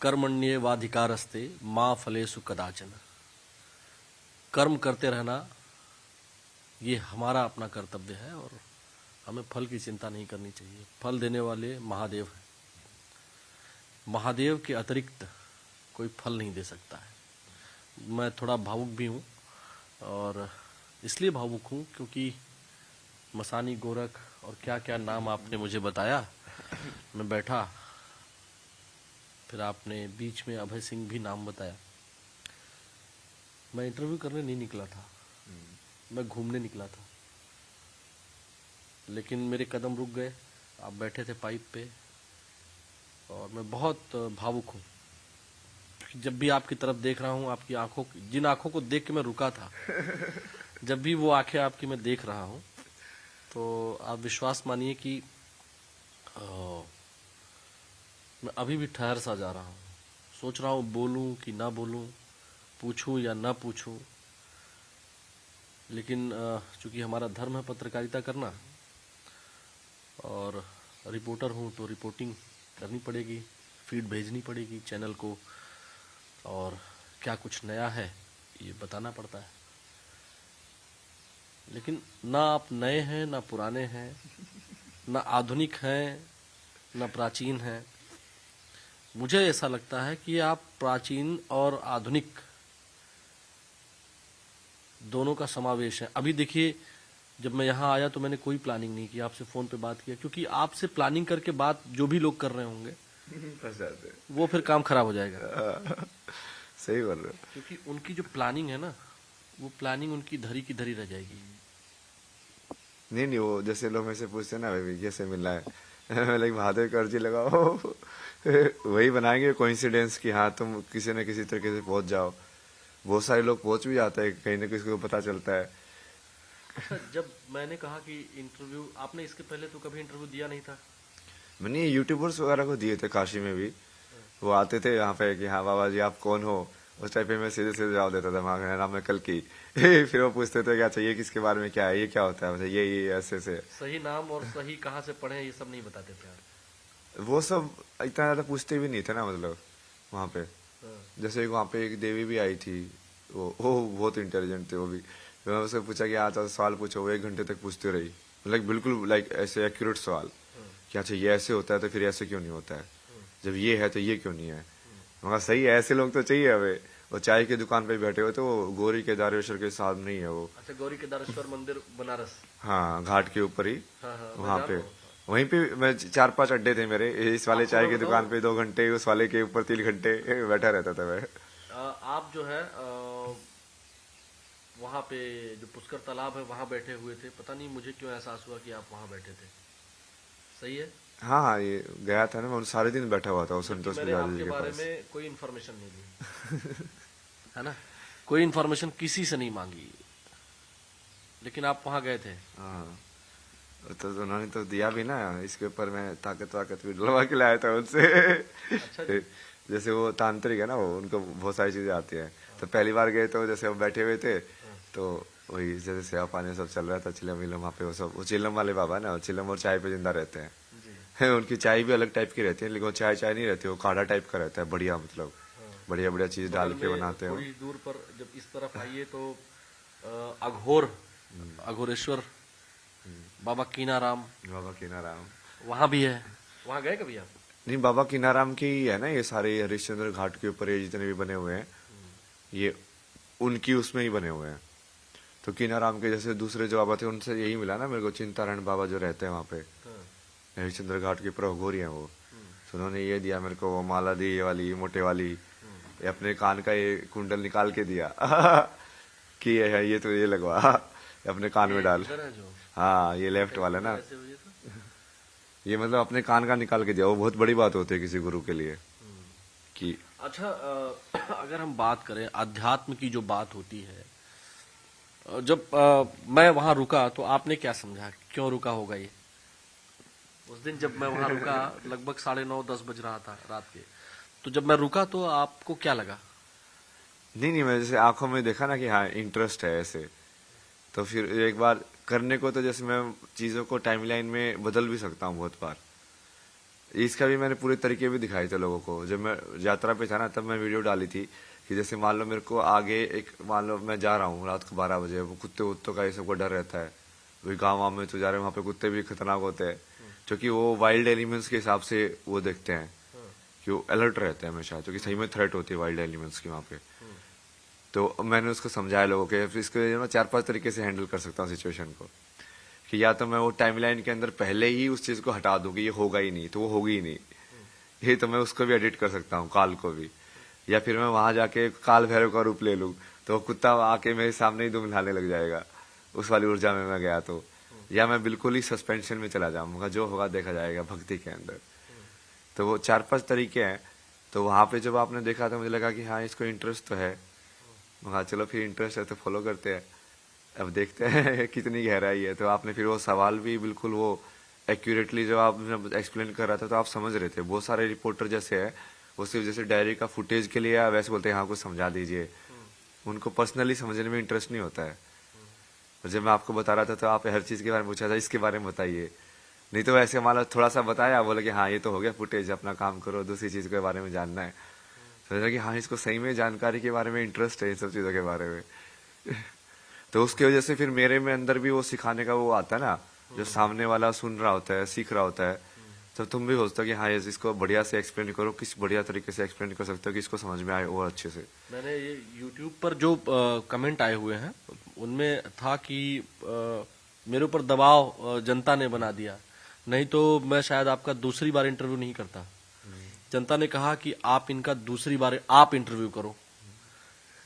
कर्मण्येवाधिकारस्ते माँ फलेषु कदाचन। कर्म करते रहना ये हमारा अपना कर्तव्य है और हमें फल की चिंता नहीं करनी चाहिए। फल देने वाले महादेव हैं। महादेव के अतिरिक्त कोई फल नहीं दे सकता है। मैं थोड़ा भावुक भी हूँ और इसलिए भावुक हूँ क्योंकि मसानी गोरख और क्या क्या नाम आपने मुझे बताया। मैं बैठा, फिर आपने बीच में अभय सिंह भी नाम बताया। मैं इंटरव्यू करने नहीं निकला था, मैं घूमने निकला था, लेकिन मेरे कदम रुक गए। आप बैठे थे पाइप पे और मैं बहुत भावुक हूँ। जब भी आपकी तरफ देख रहा हूँ, आपकी आंखों, जिन आंखों को देख के मैं रुका था, जब भी वो आंखें आपकी मैं देख रहा हूँ, तो आप विश्वास मानिए कि मैं अभी भी ठहर सा जा रहा हूँ। सोच रहा हूँ बोलूँ कि ना बोलूँ, पूछूँ या ना पूछूँ। लेकिन चूंकि हमारा धर्म है पत्रकारिता करना और रिपोर्टर हूँ तो रिपोर्टिंग करनी पड़ेगी, फीड भेजनी पड़ेगी चैनल को और क्या कुछ नया है ये बताना पड़ता है। लेकिन ना आप नए हैं, ना पुराने हैं, ना आधुनिक हैं, ना प्राचीन हैं। मुझे ऐसा लगता है कि आप प्राचीन और आधुनिक दोनों का समावेश है। अभी देखिए, जब मैं यहाँ आया तो मैंने कोई प्लानिंग नहीं की, आपसे फोन पे बात किया, क्योंकि आपसे प्लानिंग करके बात जो भी लोग कर रहे होंगे वो फिर काम खराब हो जाएगा। सही बोल रहे हो। क्योंकि उनकी जो प्लानिंग है ना, वो प्लानिंग उनकी धरी की धरी रह जाएगी। नहीं, वो जैसे लोग मेरे से पूछते हैं ना भाई कैसे मिलना है, लाइक महादेव की अर्जी लगाओ, वही बनाएंगे कोइंसिडेंस कि हाँ तुम किसी न किसी तरीके से पहुंच जाओ। बहुत सारे लोग पहुंच भी जाते हैं, कहीं ना किसी को पता चलता है। अच्छा, जब मैंने कहा कि इंटरव्यू, आपने इसके पहले तो कभी इंटरव्यू दिया नहीं था? मैंने यूट्यूबर्स वगैरह को दिए थे, काशी में भी। वो आते थे यहाँ पे कि हाँ बाबा जी आप कौन हो, उस टाइप पे मैं सीधे सीधे जवाब देता था, मेरा नाम है कल्कि। फिर वो पूछते थे क्या चाहिए, किसके बारे में क्या है, ये क्या होता है, मतलब ये ऐसे से। सही नाम और सही कहाँ से पढ़े ये सब नहीं बताते थे आप? वो सब इतना ज्यादा पूछते भी नहीं थे ना, मतलब वहाँ पे। जैसे वहाँ पे एक देवी भी आई थी, वो बहुत इंटेलिजेंट थे वो भी। तो मैं उससे पूछा कि आज सवाल पूछो, वो 1 घंटे तक पूछते रही, लाइक बिल्कुल लाइक ऐसे एक्यूरेट सवाल कि अच्छा ये ऐसे होता है तो फिर ऐसे क्यों नहीं होता है, जब ये है तो ये क्यों नहीं है। मगर सही है, ऐसे लोग तो चाहिए हमें। वो चाय की दुकान पे बैठे हुए तो वो गौरी केदारेश्वर के साथ नहीं है वो। अच्छा, गौरी केदारेश्वर मंदिर बनारस? हाँ, घाट के ऊपर ही। हाँ, वहाँ पे वहीं पे मैं 4-5 अड्डे थे मेरे। इस वाले चाय की दुकान पे 2 घंटे, उस वाले के ऊपर 3 घंटे बैठा रहता था मैं। आप जो है वहाँ पे जो पुष्कर तालाब है वहाँ बैठे हुए थे। पता नहीं मुझे क्यों एहसास हुआ कि आप वहाँ बैठे थे। सही है? हाँ, ये गया था ना, मैं सारे दिन बैठा हुआ था वो संतोष पुजारी जी के बारे पास। में कोई इन्फॉर्मेशन नहीं ली है ना, कोई इन्फॉर्मेशन किसी से नहीं मांगी, लेकिन आप वहाँ गए थे। हाँ, तो उन्होंने तो दिया भी ना, इसके ऊपर मैं ताकत भी डलवा के लाया था उनसे। अच्छा जैसे वो तांत्रिक है ना, वो उनको बहुत सारी चीजें आती है। तो पहली बार गए तो जैसे वो बैठे हुए थे, तो वही जैसे सेवा पानी सब चल रहा था, चिलम विलम वहाँ पे। वो सब वो चिलम वाले बाबा है ना, वो चिलम और चाय पे जिंदा रहते हैं। उनकी चाय भी अलग टाइप की रहती है, लेकिन वो चाय नहीं रहती, वो काढ़ा टाइप का रहता है, बढ़िया, मतलब बढ़िया बढ़िया चीज डाल के बनाते हैं। थोड़ी दूर पर जब इस तरफ आइए तो अघोरेश्वर बाबा कीनाराम वहाँ भी है। वहाँ गए कभी आप? नहीं, बाबा कीनाराम की है ना ये सारे हरिश्चंद्र घाट के ऊपर ये जितने भी बने हुए हैं, ये उनकी उसमें ही बने हुए हैं। तो कीनाराम के जैसे दूसरे जो बाबा थे उनसे यही मिला ना मेरे को, चिंतारण बाबा जो रहते हैं वहाँ पे हरिश्चंद्र घाट के ऊपर, घोरी है वो। तो उन्होंने ये दिया मेरे को, वो माला दी, ये वाली मोटे वाली। ये अपने कान का ये कुंडल निकाल के दिया कि ये है, ये तो ये लगवा अपने कान में डाल। हाँ, ये लेफ्ट वाला ना, ये मतलब अपने कान का निकाल के दिया। वो बहुत बड़ी बात होती है किसी गुरु के लिए कि। अच्छा, अगर हम बात करें अध्यात्म की, जो बात होती है, जब मैं वहां रुका तो आपने क्या समझा, क्यों रुका होगा ये? उस दिन जब मैं वहां रुका लगभग 9:30-10 बज रहा था रात के, तो जब मैं रुका तो आपको क्या लगा? नहीं, मैं जैसे आंखों में देखा ना कि हाँ इंटरेस्ट है ऐसे, तो फिर एक बार करने को, तो जैसे मैं चीजों को टाइमलाइन में बदल भी सकता हूँ बहुत बार। इसका भी मैंने पूरे तरीके भी दिखाए थे लोगों को। जब मैं यात्रा पे था ना तब मैं वीडियो डाली थी कि जैसे मान लो मेरे को आगे एक, मान लो मैं जा रहा हूँ रात को 12 बजे, वो कुत्ते वुत्तों का ये सबको डर रहता है, वही गाँव में तो जा रहे हैं, वहाँ पे कुत्ते भी खतरनाक होते हैं क्योंकि वो वाइल्ड एलिमेंट्स के हिसाब से वो देखते हैं कि वो अलर्ट रहते हैं हमेशा, क्योंकि सही में थ्रेट होती है वाइल्ड एलिमेंट्स की वहाँ पे। तो मैंने उसको समझाया लोगों के, फिर इसको मैं 4-5 तरीके से हैंडल कर सकता हूँ सिचुएशन को, कि या तो मैं वो टाइमलाइन के अंदर पहले ही उस चीज को हटा दूं कि ये होगा ही नहीं, तो वो होगी ही नहीं, ये तो मैं उसको भी एडिट कर सकता हूँ, काल को भी। या फिर मैं वहां जाके काल भैरव का रूप ले लूं तो वो कुत्ता आके मेरे सामने ही दुमलाने लग जाएगा, उस वाली ऊर्जा में मैं गया तो। या मैं बिल्कुल ही सस्पेंशन में चला जाऊंगा, जो होगा देखा जाएगा भक्ति के अंदर। तो वो 4-5 तरीके हैं। तो वहां पे जब आपने देखा तो मुझे लगा कि हाँ इसको इंटरेस्ट तो है, हाँ चलो फिर इंटरेस्ट है तो फॉलो करते हैं, अब देखते हैं कितनी गहराई है। तो आपने फिर वो सवाल भी बिल्कुल वो एक्यूरेटली जो आपने एक्सप्लेन कर रहा था तो आप समझ रहे थे। बहुत सारे रिपोर्टर जैसे है वो सिर्फ जैसे डायरी का फुटेज के लिए या वैसे बोलते हैं हाँ कुछ समझा दीजिए, उनको पर्सनली समझने में इंटरेस्ट नहीं होता है। और जब मैं आपको बता रहा था तो आप हर चीज के बारे में पूछा था, इसके बारे में बताइए, नहीं तो वैसे हमारा थोड़ा सा बताया, बोले कि हाँ ये तो हो गया फुटेज, अपना काम करो, दूसरी चीज के बारे में जानना है। सोचा कि हाँ इसको सही में जानकारी के बारे में इंटरेस्ट है, इन सब चीजों के बारे में तो उसकी वजह से फिर मेरे में अंदर भी वो सिखाने का वो आता है ना, जो सामने वाला सुन रहा होता है, सीख रहा होता है, तो तुम भी सोचते हो कि हाँ इसको बढ़िया से एक्सप्लेन करो, किस बढ़िया तरीके से एक्सप्लेन कर सकते हो कि इसको समझ में आए और अच्छे से। मैंने ये YouTube पर जो कमेंट आए हुए हैं उनमें था कि मेरे ऊपर दबाव जनता ने बना दिया, नहीं तो मैं शायद आपका दूसरी बार इंटरव्यू नहीं करता। जनता ने कहा कि आप इनका दूसरी बार आप इंटरव्यू करो,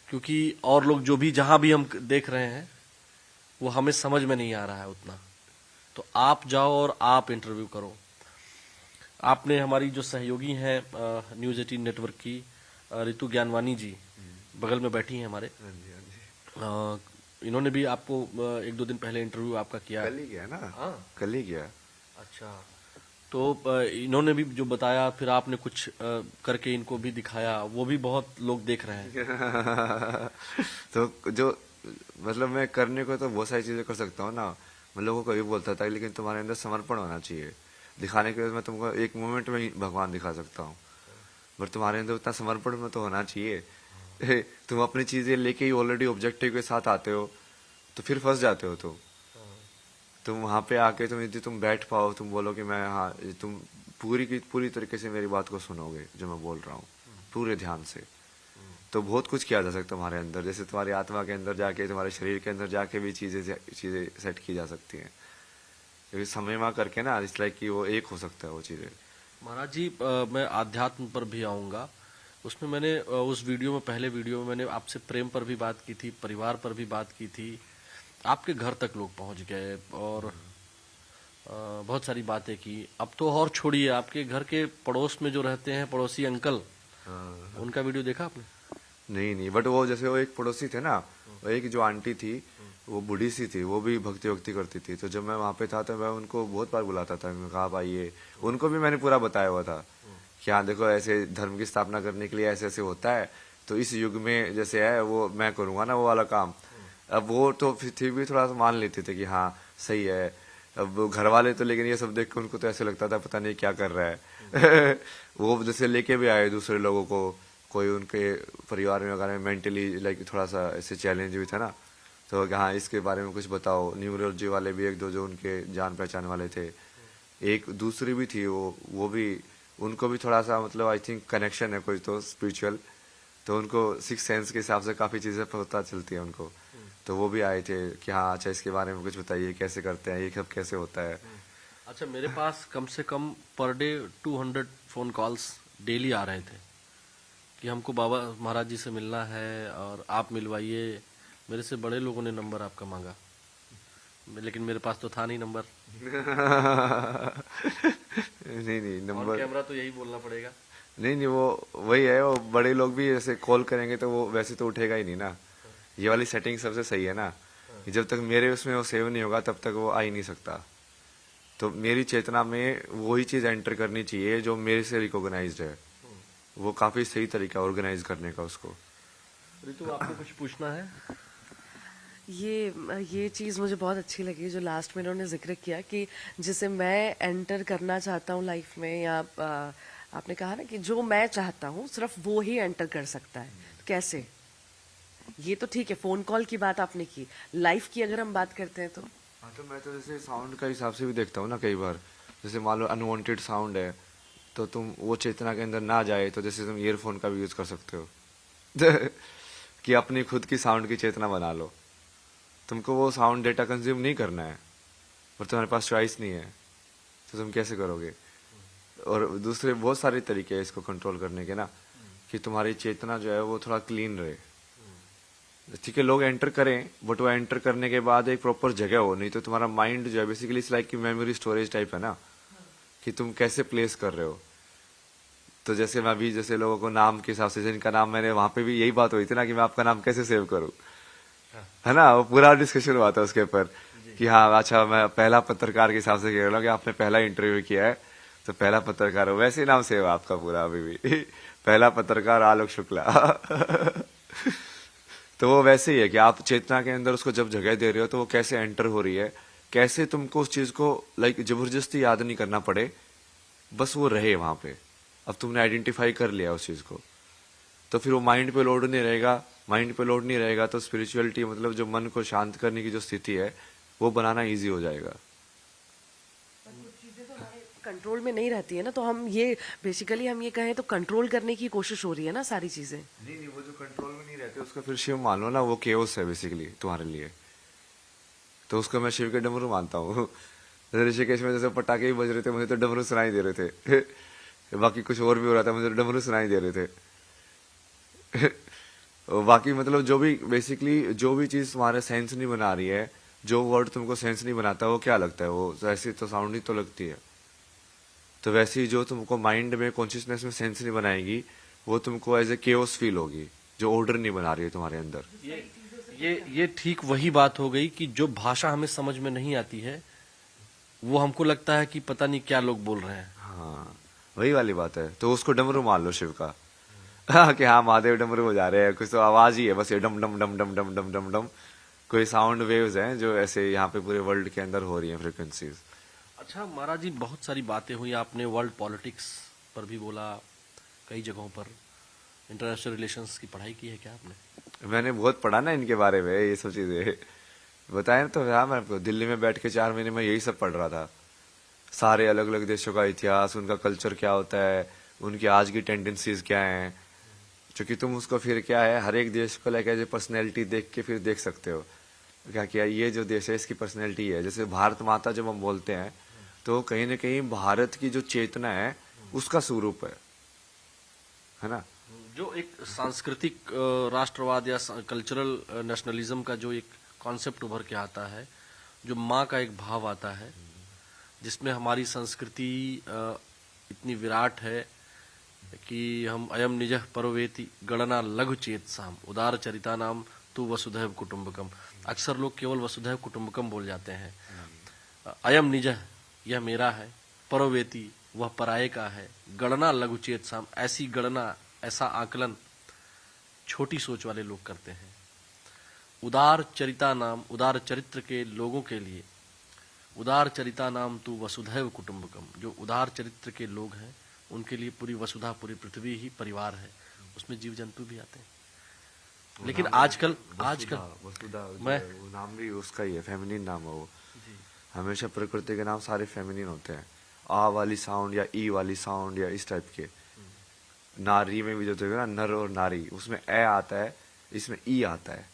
क्योंकि और लोग जो भी जहां भी हम देख रहे हैं वो हमें समझ में नहीं आ रहा है उतना, तो आप जाओ और आप इंटरव्यू करो। आपने हमारी जो सहयोगी हैं न्यूज 18 नेटवर्क की रितु ज्ञानवानी जी बगल में बैठी हैं हमारे, इन्होंने भी आपको 1-2 दिन पहले इंटरव्यू आपका किया। कल ही गया ना? हाँ कल ही गया। अच्छा, तो इन्होंने भी जो बताया, फिर आपने कुछ करके इनको भी दिखाया, वो भी बहुत लोग देख रहे हैं तो जो मतलब मैं करने को तो बहुत सारी चीजें कर सकता हूँ ना, मैं लोगों को भी बोलता था लेकिन तुम्हारे अंदर समर्पण होना चाहिए। दिखाने के लिए मैं तुमको एक मोमेंट में ही भगवान दिखा सकता हूँ, पर तुम्हारे अंदर उतना समर्पण में तो होना चाहिए तुम अपनी चीजें लेके ही ऑलरेडी ऑब्जेक्टिव के साथ आते हो तो फिर फंस जाते हो। तो तुम वहां पे आके तुम यदि तुम बैठ पाओ, तुम बोलो कि मैं हाँ, तुम पूरी की पूरी तरीके से मेरी बात को सुनोगे जो मैं बोल रहा हूँ पूरे ध्यान से, तो बहुत कुछ किया जा सकता है तुम्हारे अंदर। जैसे तुम्हारी आत्मा के अंदर जाके, तुम्हारे शरीर के अंदर जाके भी चीजें सेट की जा सकती हैं, क्योंकि समय में करके ना इस लाइक कि वो एक हो सकता है वो चीजें। महाराज जी, मैं आध्यात्म पर भी आऊंगा। उसमें मैंने उस वीडियो में, पहले वीडियो में मैंने आपसे प्रेम पर भी बात की थी, परिवार पर भी बात की थी, आपके घर तक लोग पहुंच गए और बहुत सारी बातें की। अब तो और छोड़िए, आपके घर के पड़ोस में जो रहते हैं पड़ोसी अंकल, उनका वीडियो देखा आपने? नहीं, बट वो जैसे वो एक पड़ोसी थे ना, वो एक जो आंटी थी वो बूढ़ी सी थी, वो भी भक्ति करती थी। तो जब मैं वहां पे था तो मैं उनको बहुत बार बुलाता था, मैं कहा आप आइए, उनको भी मैंने पूरा बताया हुआ था कि हाँ देखो ऐसे धर्म की स्थापना करने के लिए ऐसे ऐसे होता है, तो इस युग में जैसे है वो मैं करूंगा ना वो वाला काम। अब वो तो फिर भी थोड़ा सा मान लेते थे कि हाँ सही है। अब घर वाले तो लेकिन ये सब देख के उनको तो ऐसे लगता था पता नहीं क्या कर रहा है वो जैसे लेके भी आए दूसरे लोगों को, कोई उनके परिवार में अगर मेंटली लाइक थोड़ा सा ऐसे चैलेंज भी था ना, तो हाँ इसके बारे में कुछ बताओ। न्यूरोलॉजी वाले भी 1-2 जो उनके जान पहचान वाले थे, एक दूसरी भी थी वो भी, उनको भी थोड़ा सा मतलब आई थिंक कनेक्शन है कोई तो स्पिरिचुअल, तो उनको 6 सेंस के हिसाब से काफी चीजें पता चलती है उनको। तो वो भी आए थे कि हाँ अच्छा इसके बारे में कुछ बताइए, कैसे करते हैं ये सब, कैसे होता है। अच्छा, मेरे पास कम से कम per day 200 phone calls daily आ रहे थे कि हमको बाबा महाराज जी से मिलना है और आप मिलवाइए। मेरे से बड़े लोगों ने नंबर आपका मांगा, लेकिन मेरे पास तो था नहीं नंबर नहीं नंबर, कैमरा तो यही बोलना पड़ेगा। नहीं वो वही है, वो बड़े लोग भी ऐसे कॉल करेंगे तो वो वैसे तो उठेगा ही नहीं ना। ये वाली सेटिंग सबसे सही है ना, कि जब तक मेरे उसमें वो सेव नहीं होगा तब तक वो आ ही नहीं सकता। तो मेरी चेतना में वही चीज एंटर करनी चाहिए जो मेरे से रिकॉग्नाइज्ड है, वो काफी सही तरीका ऑर्गेनाइज करने का उसको। ऋतु, आपको कुछ पूछना है? ये चीज़ मुझे बहुत अच्छी लगी जो लास्ट में इन्होंने जिक्र किया कि जिसे मैं एंटर करना चाहता हूँ लाइफ में, या आपने कहा ना कि जो मैं चाहता हूँ सिर्फ वो ही एंटर कर सकता है। कैसे? ये तो ठीक है, फोन कॉल की बात आपने की, लाइफ की अगर हम बात करते हैं तो हाँ, तो मैं तो जैसे साउंड का हिसाब से भी देखता हूँ ना कई बार। जैसे मान लो अनवांटेड साउंड है, तो तुम वो चेतना के अंदर ना जाए, तो जैसे तुम ईयरफोन का भी यूज कर सकते हो कि अपनी खुद की साउंड की चेतना बना लो। तुमको वो साउंड डेटा कंज्यूम नहीं करना है, और तुम्हारे पास चॉइस नहीं है, तो तुम कैसे करोगे? और दूसरे बहुत सारे तरीके हैं इसको कंट्रोल करने के ना, कि तुम्हारी चेतना जो है वो थोड़ा क्लीन रहे। ठीक है, लोग एंटर करें, बट वो एंटर करने के बाद एक प्रॉपर जगह हो, नहीं तो तुम्हारा माइंड जो है बेसिकली इट्स लाइक कि मेमोरी स्टोरेज टाइप है ना, कि तुम कैसे प्लेस कर रहे हो। तो जैसे मैं अभी जैसे लोगों को नाम के हिसाब से, जिनका नाम मैंने वहां पे भी यही बात हुई थी ना कि मैं आपका नाम कैसे सेव करूं, है ना, वो पूरा डिस्कशन हुआ था उसके ऊपर कि हाँ अच्छा, मैं पहला पत्रकार के हिसाब से कह रहा हूँ कि आपने पहला इंटरव्यू किया है तो पहला पत्रकार हो, वैसे ही नाम सेव आपका पूरा अभी भी पहला पत्रकार आलोक शुक्ला तो वो वैसे ही है कि आप चेतना के अंदर उसको जब जगह दे रहे हो तो वो कैसे एंटर हो रही है, कैसे तुमको उस चीज को लाइक जबरदस्ती याद नहीं करना पड़े, बस वो रहे वहां पे। अब तुमने आइडेंटिफाई कर लिया उस चीज को, तो फिर वो माइंड पे लोड नहीं रहेगा। माइंड पे लोड नहीं रहेगा तो स्पिरिचुअलिटी मतलब जो मन को शांत करने की जो स्थिति है वो बनाना इजी हो जाएगा। कंट्रोल में नहीं रहती है ना, तो हम ये बेसिकली हम ये कहें तो कंट्रोल करने की कोशिश हो रही है ना सारी चीजें। नहीं नहीं, वो जो कंट्रोल में नहीं रहते उसका फिर शिव मान लो ना, वो केओस है बेसिकली तुम्हारे लिए। तो उसको मैं शिव के डमरू मानता हूँ जैसे ऋषिकेश में जैसे पटाखे भी बज रहे थे, मुझे तो डमरू सुनाई दे रहे थे बाकी कुछ और भी हो रहा था, मुझे तो डमरू सुनाई दे रहे थे और बाकी मतलब जो भी बेसिकली जो भी चीज तुम्हारे सेंस नहीं बना रही है, जो वर्ड तुमको सेंस नहीं बनाता, वो क्या लगता है, वो ऐसी तो साउंड ही तो लगती है। तो वैसे ही जो तुमको माइंड में कॉन्शियसनेस में सेंस नहीं बनाएगी, वो तुमको एज ए केओस फील होगी, जो ऑर्डर नहीं बना रही है तुम्हारे अंदर। ये ठीक वही बात हो गई कि जो भाषा हमें समझ में नहीं आती है वो हमको लगता है कि पता नहीं क्या लोग बोल रहे हैं। हाँ, वही वाली बात है। तो उसको डमरू मान लो शिव का कि हाँ महादेव डमरू बजा रहे हैं, कुछ तो आवाज ही है बस, ये डम डम डम डम डम डम डम डम, कोई साउंड वेव्स हैं जो ऐसे यहाँ पे पूरे वर्ल्ड के अंदर हो रही हैं, फ्रिक्वेंसीज। अच्छा महाराज जी, बहुत सारी बातें हुई, आपने वर्ल्ड पॉलिटिक्स पर भी बोला, कई जगहों पर इंटरनेशनल रिलेशंस की पढ़ाई की है क्या आपने? मैंने बहुत पढ़ा ना इनके बारे में, ये सब चीजें बताया तो। हाँ, मैं आपको दिल्ली में बैठ के 4 महीने में यही सब पढ़ रहा था, सारे अलग अलग देशों का इतिहास, उनका कल्चर क्या होता है, उनकी आज की टेंडेंसीज क्या हैं। क्योंकि तुम उसको फिर क्या है, हर एक देश को लाइक एज ए पर्सनैलिटी देख के फिर देख सकते हो क्या किया, ये जो देश है इसकी पर्सनैलिटी है। जैसे भारत माता जब हम बोलते हैं तो कहीं ना कहीं भारत की जो चेतना है उसका स्वरूप है ना। जो एक सांस्कृतिक राष्ट्रवाद या कल्चरल नेशनलिज्म का जो एक कॉन्सेप्ट उभर के आता है, जो माँ का एक भाव आता है, जिसमें हमारी संस्कृति इतनी विराट है कि हम अयम निजः परोवेति गणना लघु चेतसाम उदार चरिता नाम तू वसुधैव कुटुंबकम। अक्सर लोग केवल वसुधैव कुटुंबकम बोल जाते हैं। अयम निजः यह मेरा है, परोवेति वह पराये का है, गणना लघु चेतसाम ऐसी गणना, ऐसा आकलन छोटी सोच वाले लोग करते हैं। उदार चरिता नाम, उदार चरित्र के लोगों के लिए, उदार चरिता नाम तू वसुधैव कुटुंबकम, जो उदार चरित्र के लोग हैं उनके लिए पूरी वसुधा, पूरी पृथ्वी ही परिवार है, उसमें जीव जंतु भी आते हैं। लेकिन आजकल वसुधा मैं वो नाम भी उसका ही है, फेमिनिन नाम है वो। हमेशा प्रकृति के नाम सारे फेमिनिन होते हैं, आ वाली साउंड या ई वाली साउंड या इस टाइप के। नारी में भी जो देखो ना, नर और नारी, उसमें ए आता है, इसमें ई आता है,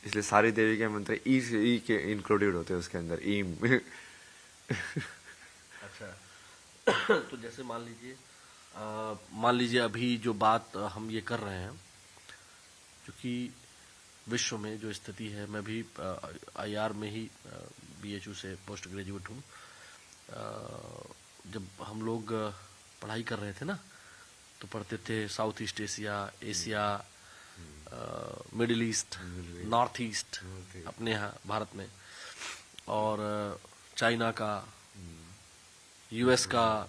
इसलिए सारी देवी के मंत्र ई से ई के इंक्लूडेड होते हैं उसके अंदर, ईम अच्छा तो जैसे मान लीजिए अभी जो बात हम ये कर रहे हैं, क्योंकि विश्व में जो स्थिति है, मैं भी आईआर में ही बीएचयू से पोस्ट ग्रेजुएट हूँ। जब हम लोग पढ़ाई कर रहे थे ना, तो पढ़ते थे south east Asia, Asia, middle east, north east अपने यहाँ भारत में, और चाइना का, यूएस का,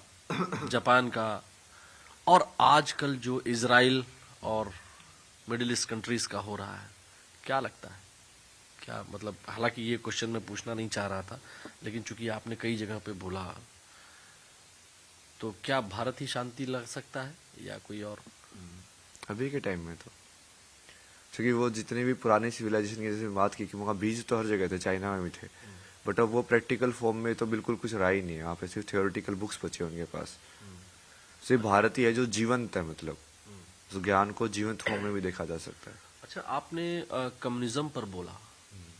जापान का, और आजकल जो इजराइल और मिडिल ईस्ट कंट्रीज का हो रहा है, क्या लगता है क्या मतलब, हालांकि ये क्वेश्चन मैं पूछना नहीं चाह रहा था, लेकिन चूंकि आपने कई जगह पे बोला, तो क्या भारत ही शांति लग सकता है या कोई और? अभी के टाइम में तो, क्योंकि वो जितने भी पुराने सिविलाइजेशन की जैसे बात की कि वहाँ बीज तो हर जगह थे, चाइना में भी थे, बट अब वो प्रैक्टिकल फॉर्म में तो बिल्कुल कुछ रहा ही नहीं है। यहाँ पे सिर्फ थ्योरेटिकल बुक्स बचे उनके पास। सिर्फ भारत ही है जो जीवंत है, मतलब उस ज्ञान को जीवंत फॉर्म में भी देखा जा सकता है। अच्छा, आपने कम्युनिज्म पर बोला,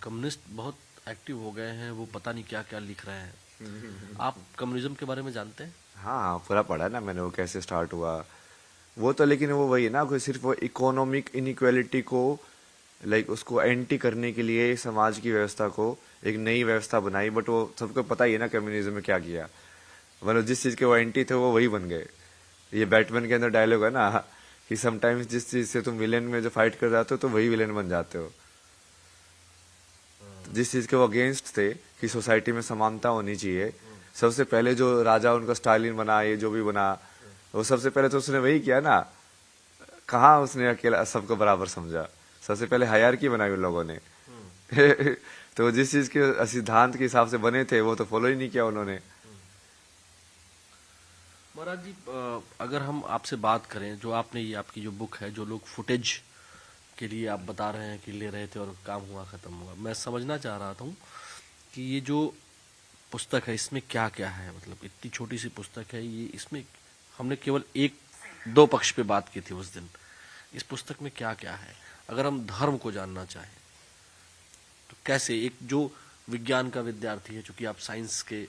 कम्युनिस्ट बहुत एक्टिव हो गए हैं, वो पता नहीं क्या क्या लिख रहे हैं। आप कम्युनिज्म के बारे में जानते हैं? हाँ, पूरा पढ़ा है ना मैंने, वो कैसे स्टार्ट हुआ वो तो। लेकिन वो वही है ना, कोई सिर्फ वो इकोनॉमिक इनइक्वालिटी को लाइक उसको एंटी करने के लिए समाज की व्यवस्था को एक नई व्यवस्था बनाई। बट वो सबको पता ही है ना कम्युनिज्म में क्या किया, मतलब जिस चीज के वो एंटी थे वो वही बन गए। ये बैटमैन के अंदर डायलॉग है ना कि समटाइम्स जिस चीज से तुम विलेन में जो फाइट कर जाते हो तो वही विलेन बन जाते हो। तो जिस चीज के वो अगेंस्ट थे कि सोसाइटी में समानता होनी चाहिए, सबसे पहले जो राजा उनका स्टालिन बना, ये जो भी बना, वो सबसे पहले तो उसने वही किया ना। कहाँ उसने अकेला सबको बराबर समझा, सबसे पहले हायरार्की बनाई उन लोगों ने। तो जिस चीज के सिद्धांत के हिसाब से बने थे वो तो फॉलो ही नहीं किया उन्होंने। महाराज जी, अगर हम आपसे बात करें, जो आपने ये आपकी जो बुक है, जो लोग फुटेज के लिए आप बता रहे हैं कि ले रहे थे और काम हुआ खत्म हुआ, मैं समझना चाह रहा था कि ये जो पुस्तक है इसमें क्या क्या है। मतलब इतनी छोटी सी पुस्तक है ये, इसमें हमने केवल एक दो पक्ष पे बात की थी उस दिन। इस पुस्तक में क्या क्या है? अगर हम धर्म को जानना चाहें तो कैसे, एक जो विज्ञान का विद्यार्थी है, चूंकि आप साइंस के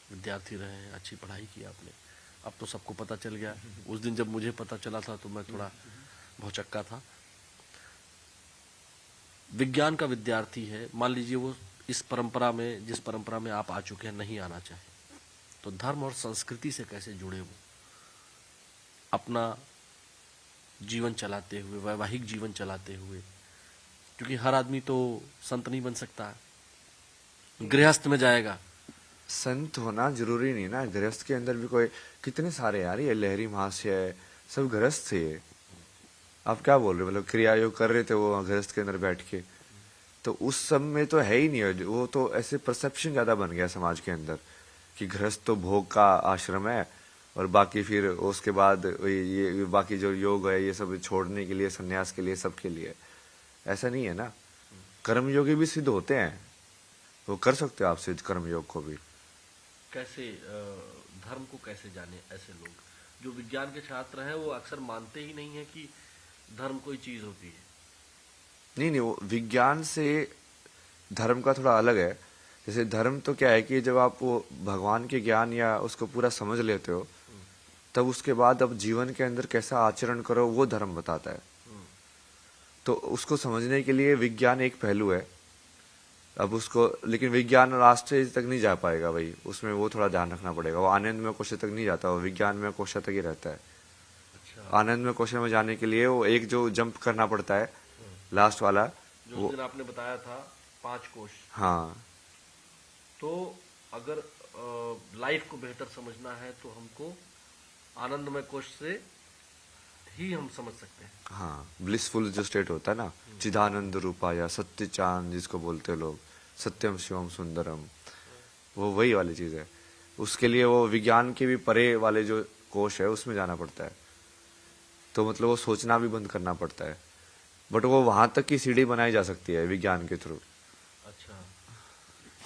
विद्यार्थी रहे हैं, अच्छी पढ़ाई की आपने, अब तो सबको पता चल गया। उस दिन जब मुझे पता चला था तो मैं थोड़ा भौचक्का था। विज्ञान का विद्यार्थी है, मान लीजिए वो इस परंपरा में, जिस परंपरा में आप आ चुके हैं, नहीं आना चाहे, तो धर्म और संस्कृति से कैसे जुड़े वो अपना जीवन चलाते हुए, वैवाहिक जीवन चलाते हुए? क्योंकि हर आदमी तो संत नहीं बन सकता है, गृहस्थ में जाएगा। संत होना जरूरी नहीं ना, गृहस्थ के अंदर भी कोई कितने सारे यार, ये लहरी महाशय है, सब गृहस्थ थे ये। आप क्या बोल रहे हो, मतलब क्रिया योग कर रहे थे वो गृहस्थ के अंदर बैठ के, तो उस सब में तो है ही नहीं। वो तो ऐसे परसेप्शन ज्यादा बन गया समाज के अंदर कि गृहस्थ तो भोग का आश्रम है और बाकी फिर उसके बाद ये बाकी जो योग है ये सब छोड़ने के लिए, सन्यास के लिए, सबके लिए। ऐसा नहीं है ना, कर्मयोगी भी सिद्ध होते हैं, वो कर सकते हो आप सिद्ध कर्मयोग को भी। कैसे धर्म को कैसे जाने? ऐसे लोग जो विज्ञान के छात्र हैं वो अक्सर मानते ही नहीं है कि धर्म कोई चीज होती है। नहीं, वो विज्ञान से धर्म का थोड़ा अलग है। जैसे धर्म तो क्या है कि जब आप वो भगवान के ज्ञान या उसको पूरा समझ लेते हो, तब उसके बाद अब जीवन के अंदर कैसा आचरण करो वो धर्म बताता है। तो उसको समझने के लिए विज्ञान एक पहलू है। अब उसको, लेकिन विज्ञान राष्ट्रीय तक नहीं जा पाएगा भाई, उसमें वो थोड़ा ध्यान रखना पड़ेगा। वो आनंद में कोश तक नहीं जाता, वो विज्ञान में कोश तक ही रहता है। अच्छा। आनंद में कोश में जाने के लिए वो एक जो जंप करना पड़ता है, लास्ट वाला, जो वो उस दिन आपने बताया था 5 कोश। हाँ। तो अगर लाइफ को बेहतर समझना है तो हमको आनंदमय कोश से ही हम समझ सकते हैं। हाँ, ब्लिसफुल जो स्टेट होता है ना, चिदानंद रूपा या सत्य चांद जिसको बोलते हैं लोग, सत्यम शिवम सुंदरम, वो वही वाली चीज है। उसके लिए वो विज्ञान के भी परे वाले जो कोश है उसमें जाना पड़ता है। तो मतलब वो सोचना भी बंद करना पड़ता है, बट वो वहां तक की सीढ़ी बनाई जा सकती है विज्ञान के थ्रू। अच्छा,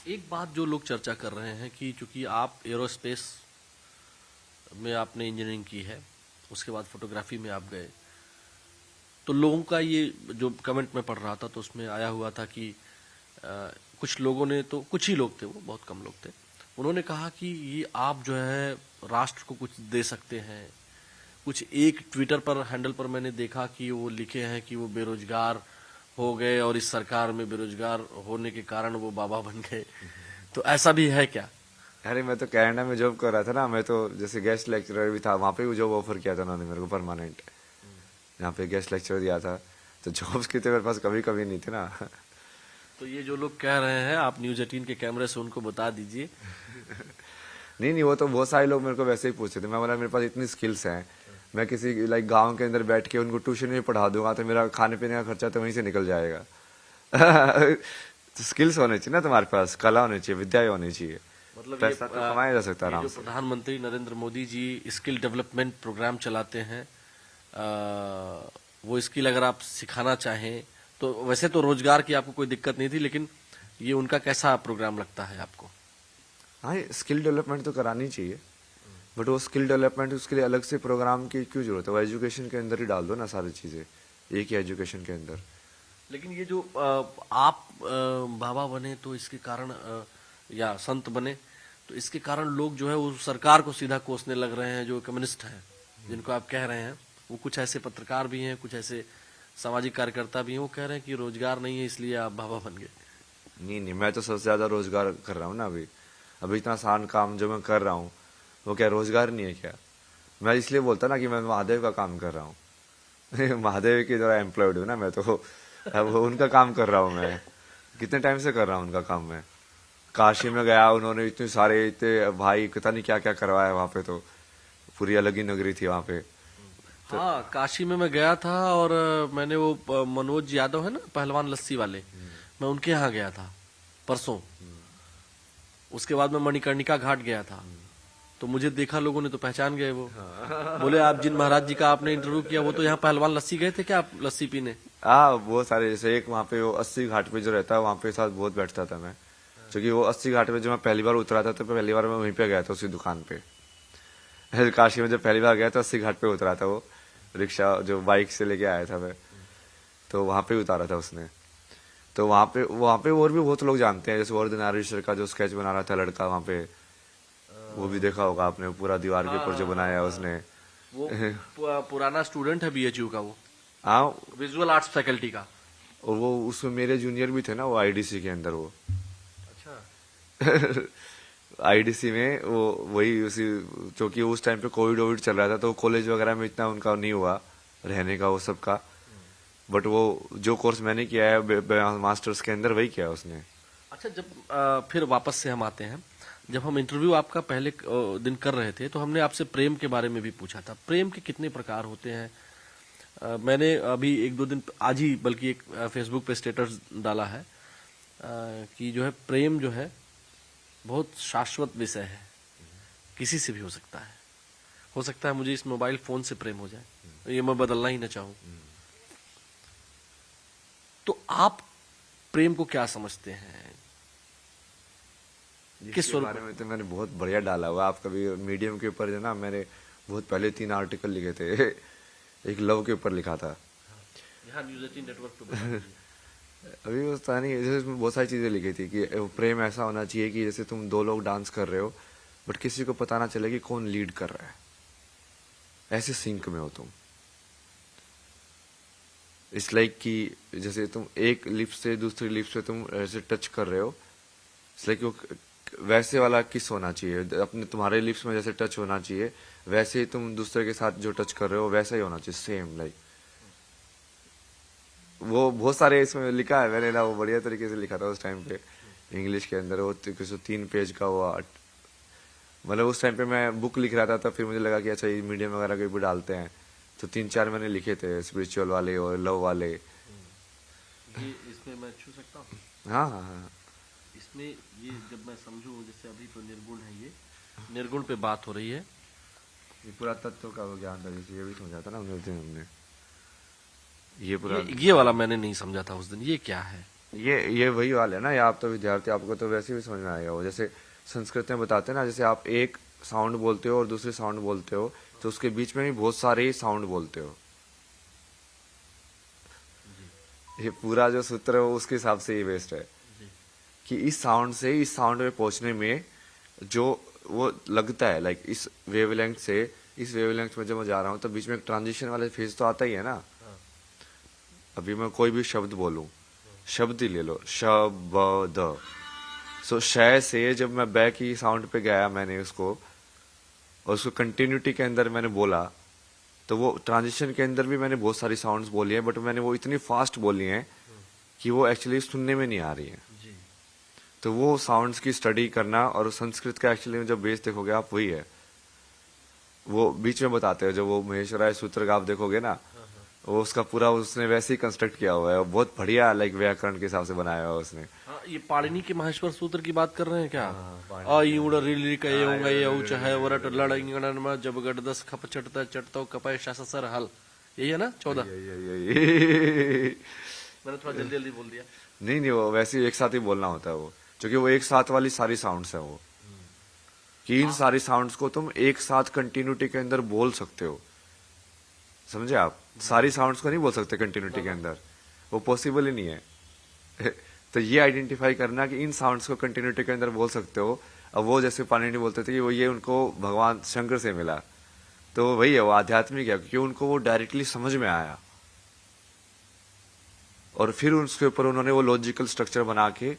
एक बात जो लोग चर्चा कर रहे हैं कि चूंकि आप एरोस्पेस में आपने इंजीनियरिंग की है, उसके बाद फोटोग्राफी में आप गए, तो लोगों का ये जो कमेंट में पढ़ रहा था तो उसमें आया हुआ था कि कुछ लोगों ने, तो कुछ ही लोग थे, वो बहुत कम लोग थे, उन्होंने कहा कि ये आप जो है राष्ट्र को कुछ दे सकते हैं। कुछ एक ट्विटर पर हैंडल पर मैंने देखा कि वो लिखे हैं कि वो बेरोजगार हो गए और इस सरकार में बेरोजगार होने के कारण वो बाबा बन गए। तो ऐसा भी है क्या? अरे मैं तो कनाडा में जॉब कर रहा था ना, मैं तो जैसे गेस्ट लेक्चरर भी था, वहां पे भी जॉब ऑफर किया था उन्होंने मेरे को परमानेंट, यहाँ पे गेस्ट लेक्चर दिया था। तो जॉब्स की तो मेरे पास कभी कभी नहीं थे ना। तो ये जो लोग कह रहे हैं, आप न्यूज 18 के कैमरे से उनको बता दीजिए। नहीं, वो तो बहुत सारे लोग मेरे को वैसे ही पूछते थे। मैं बोला मेरे पास इतनी स्किल्स हैं, मैं किसी लाइक गांव के अंदर बैठ के उनको ट्यूशन में पढ़ा दूंगा तो मेरा खाने पीने का खर्चा तो वहीं से निकल जाएगा। तो स्किल्स होने चाहिए ना तुम्हारे पास, कला होनी चाहिए, विद्या होनी चाहिए, मतलब पैसा तो कमाया जा सकता है ये आराम जो से। प्रधानमंत्री Narendra Modi ji skill development programme चलाते हैं, वो स्किल अगर आप सिखाना चाहें तो वैसे तो रोजगार की आपको कोई दिक्कत नहीं थी, लेकिन ये उनका कैसा प्रोग्राम लगता है आपको? हाँ, स्किल डेवलपमेंट तो करानी चाहिए, बट वो स्किल डेवलपमेंट उसके लिए अलग से प्रोग्राम की क्यों जरूरत है? वो एजुकेशन के अंदर ही डाल दो ना सारी चीजें, एक ही एजुकेशन के अंदर। लेकिन ये जो आप बाबा बने तो इसके कारण या संत बने तो इसके कारण लोग जो है वो सरकार को सीधा कोसने लग रहे हैं, जो कम्युनिस्ट हैं जिनको आप कह रहे हैं। वो कुछ ऐसे पत्रकार भी हैं, कुछ ऐसे सामाजिक कार्यकर्ता भी हैं, वो कह रहे हैं कि रोजगार नहीं है इसलिए आप बाबा बन गए। नहीं, मैं तो सबसे ज्यादा रोजगार कर रहा हूँ ना अभी इतना आसान काम जो मैं कर रहा हूँ वो क्या रोजगार नहीं है क्या? मैं इसलिए बोलता ना कि मैं महादेव का काम कर रहा हूँ महादेव की तरह एम्प्लॉयड हूँ ना मैं, तो अब उनका काम कर रहा हूँ मैं, कितने टाइम से कर रहा हूँ उनका काम मैं। काशी में गया, उन्होंने इतने सारे इतने भाई पता नहीं क्या क्या करवाया वहां पे, तो पूरी अलग ही नगरी थी वहां पे। हाँ, काशी में मैं गया था और मैंने वो मनोज यादव है ना पहलवान लस्सी वाले, मैं उनके यहाँ गया था परसों। उसके बाद मैं मणिकर्णिका घाट गया था, तो मुझे देखा लोगों ने तो पहचान गए। वो बोले आप जिन महाराज जी का आपने इंटरव्यू किया वो तो यहाँ पहलवान लस्सी गए थे क्या आप लस्सी पीने? हाँ, बहुत सारे, जैसे एक वहां पे वो 80 घाट पे जो रहता है वहां पे साथ बहुत बैठता था मैं, क्योंकि वो 80 घाट पे जब मैं पहली बार उतरा था तो पहली बार मैं वहीं पे गया था उसी दुकान पे। काशी में जब पहली बार गया तो 80 घाट पे उतरा था वो, रिक्शा जो बाइक से लेके आया था मैं, तो वहां पे उतारा था उसने। तो वहां पे और भी बहुत लोग जानते हैं, जैसे वर्धनारीश्वर का जो स्केच बना रहा था लड़का वहां पे, वो भी देखा होगा आपने, पूरा दीवार के ऊपर जो बनाया है उसने। वो पुराना स्टूडेंट है बीएचयू का, वो हाँ, विजुअल आर्ट्स फैकल्टी का। और वो उसमें मेरे जूनियर भी थे ना वो आईडीसी के अंदर वो अच्छा। आईडीसी में वो वही उसी, क्योंकि उस टाइम पे कोविड चल रहा था तो कॉलेज वगैरह में इतना उनका नहीं हुआ रहने का वो सब का, बट वो जो कोर्स मैंने किया है मास्टर्स के अंदर वही किया उसने। अच्छा, जब फिर वापस से हम आते हैं, जब हम इंटरव्यू आपका पहले दिन कर रहे थे तो हमने आपसे प्रेम के बारे में भी पूछा था। प्रेम के कितने प्रकार होते हैं? मैंने अभी एक दो दिन आज ही बल्कि एक फेसबुक पे स्टेटस डाला है कि जो है प्रेम जो है बहुत शाश्वत विषय है, किसी से भी हो सकता है मुझे इस मोबाइल फोन से प्रेम हो जाए, ये मैं बदलना ही ना चाहूं। तो आप प्रेम को क्या समझते हैं? किस इसके बारे में तो मैंने बहुत बढ़िया डाला हुआ, आप कभी मीडियम के ऊपर जो ना मैंने बहुत पहले 3 आर्टिकल लिखे थे एक लव के ऊपर लिखा था। यहाँ न्यूज़ 18 नेटवर्क पे अभी वो पता नहीं, जैसे उसमें बहुत सारी चीजें लिखी थी कि प्रेम ऐसा होना चाहिए कि जैसे तुम 2 लोग डांस कर रहे हो बट किसी को पता ना चले कि कौन लीड कर रहा है, ऐसे सिंक में हो तुम। इट्स लाइक कि जैसे तुम एक लिप्स से दूसरी लिप्स पे तुम ऐसे टच कर रहे हो, इट्स लाइक वो वैसे वाला किस होना चाहिए, अपने तुम्हारे लिप्स में जैसे टच होना चाहिए वैसे ही तुम दूसरे के साथ जो टच कर रहे हो वैसा ही होना चाहिए, सेम लाइक। वो बहुत सारे इसमें लिखा है मैंने ना, वो बढ़िया तरीके से लिखा था उस टाइम पे इंग्लिश के अंदर। वो 3 पेज का वो आर्ट, मतलब उस टाइम पे मैं बुक लिख रहा था तो फिर मुझे लगा कि अच्छा ये मीडियम वगैरह के भी डालते हैं, तो 3-4 मैंने लिखे थे, स्पिरिचुअल वाले और लव वाले। ये इसमें मैं छू सकता हूँ? हाँ हाँ हाँ, इसमें ये जब मैं समझूं, जैसे अभी तो निर्गुण है, ये निर्गुण पे बात हो रही है। ये पूरा तत्व का वो ज्ञान था, जैसे ये भी समझा था ना उस दिन हमने, ये पूरा ये वाला मैंने नहीं समझा था उस दिन, ये क्या है? ये वही वाला है ना, ये आप तो विद्यार्थी, आपको तो वैसे भी समझ में आएगा। वो जैसे संस्कृत में बताते हैं ना, जैसे आप एक साउंड बोलते हो और दूसरे साउंड बोलते हो तो उसके बीच में भी बहुत सारे साउंड बोलते हो। ये पूरा जो सूत्र है वो उसके हिसाब से ये बेस्ड है कि इस साउंड से इस साउंड में पहुंचने में जो वो लगता है, लाइक इस वेवलेंथ से इस वेवलेंथ में जब मैं जा रहा हूँ तो बीच में एक ट्रांजिशन वाला फेज तो आता ही है ना। अभी मैं कोई भी शब्द बोलूं, शब्द ही ले लो, शब्द, सो शय से जब मैं बैक की साउंड पे गया मैंने उसको, और उसको कंटिन्यूटी के अंदर मैंने बोला, तो वो ट्रांजिशन के अंदर भी मैंने बहुत सारी साउंड्स बोली है, बट मैंने वो इतनी फास्ट बोली हैं कि वो एक्चुअली सुनने में नहीं आ रही है। तो वो साउंड्स की स्टडी करना, और संस्कृत का एक्चुअली में जब बेस देखोगे आप वही है, वो बीच में बताते हैं, जब वो महेश्वराय सूत्र का आप देखोगे ना, वो उसका पूरा उसने वैसे ही कंस्ट्रक्ट किया हुआ है, बहुत बढ़िया लाइक व्याकरण के हिसाब से बनाया हुआ है उसने। हाँ, ये पाणिनि के माहेश्वर सूत्र की बात कर रहे हैं क्या? अयुड़ रिली कयोंग यौ चाहे वरट लड़ंगण में जब गढ़ दस खप चटता चटतो कपाय शासर हल, यही है ना 14? मैंने थोड़ा जल्दी जल्दी बोल दिया। नहीं वो वैसे ही एक साथ ही बोलना होता है वो, क्योंकि वो एक साथ वाली सारी साउंड्स है वो, कि इन सारी साउंड्स को तुम एक साथ कंटिन्यूटी के अंदर बोल सकते हो, समझे आप? सारी साउंड्स को नहीं बोल सकते कंटिन्यूटी के अंदर, वो पॉसिबल ही नहीं है। तो ये आइडेंटिफाई करना कि इन साउंड्स को कंटिन्यूटी के अंदर बोल सकते हो। अब वो जैसे पाणिनि बोलते थे कि वो ये उनको भगवान शंकर से मिला, तो वही है, वो आध्यात्मिक है, क्योंकि उनको वो डायरेक्टली समझ में आया और फिर उसके ऊपर उन्होंने वो लॉजिकल स्ट्रक्चर बना के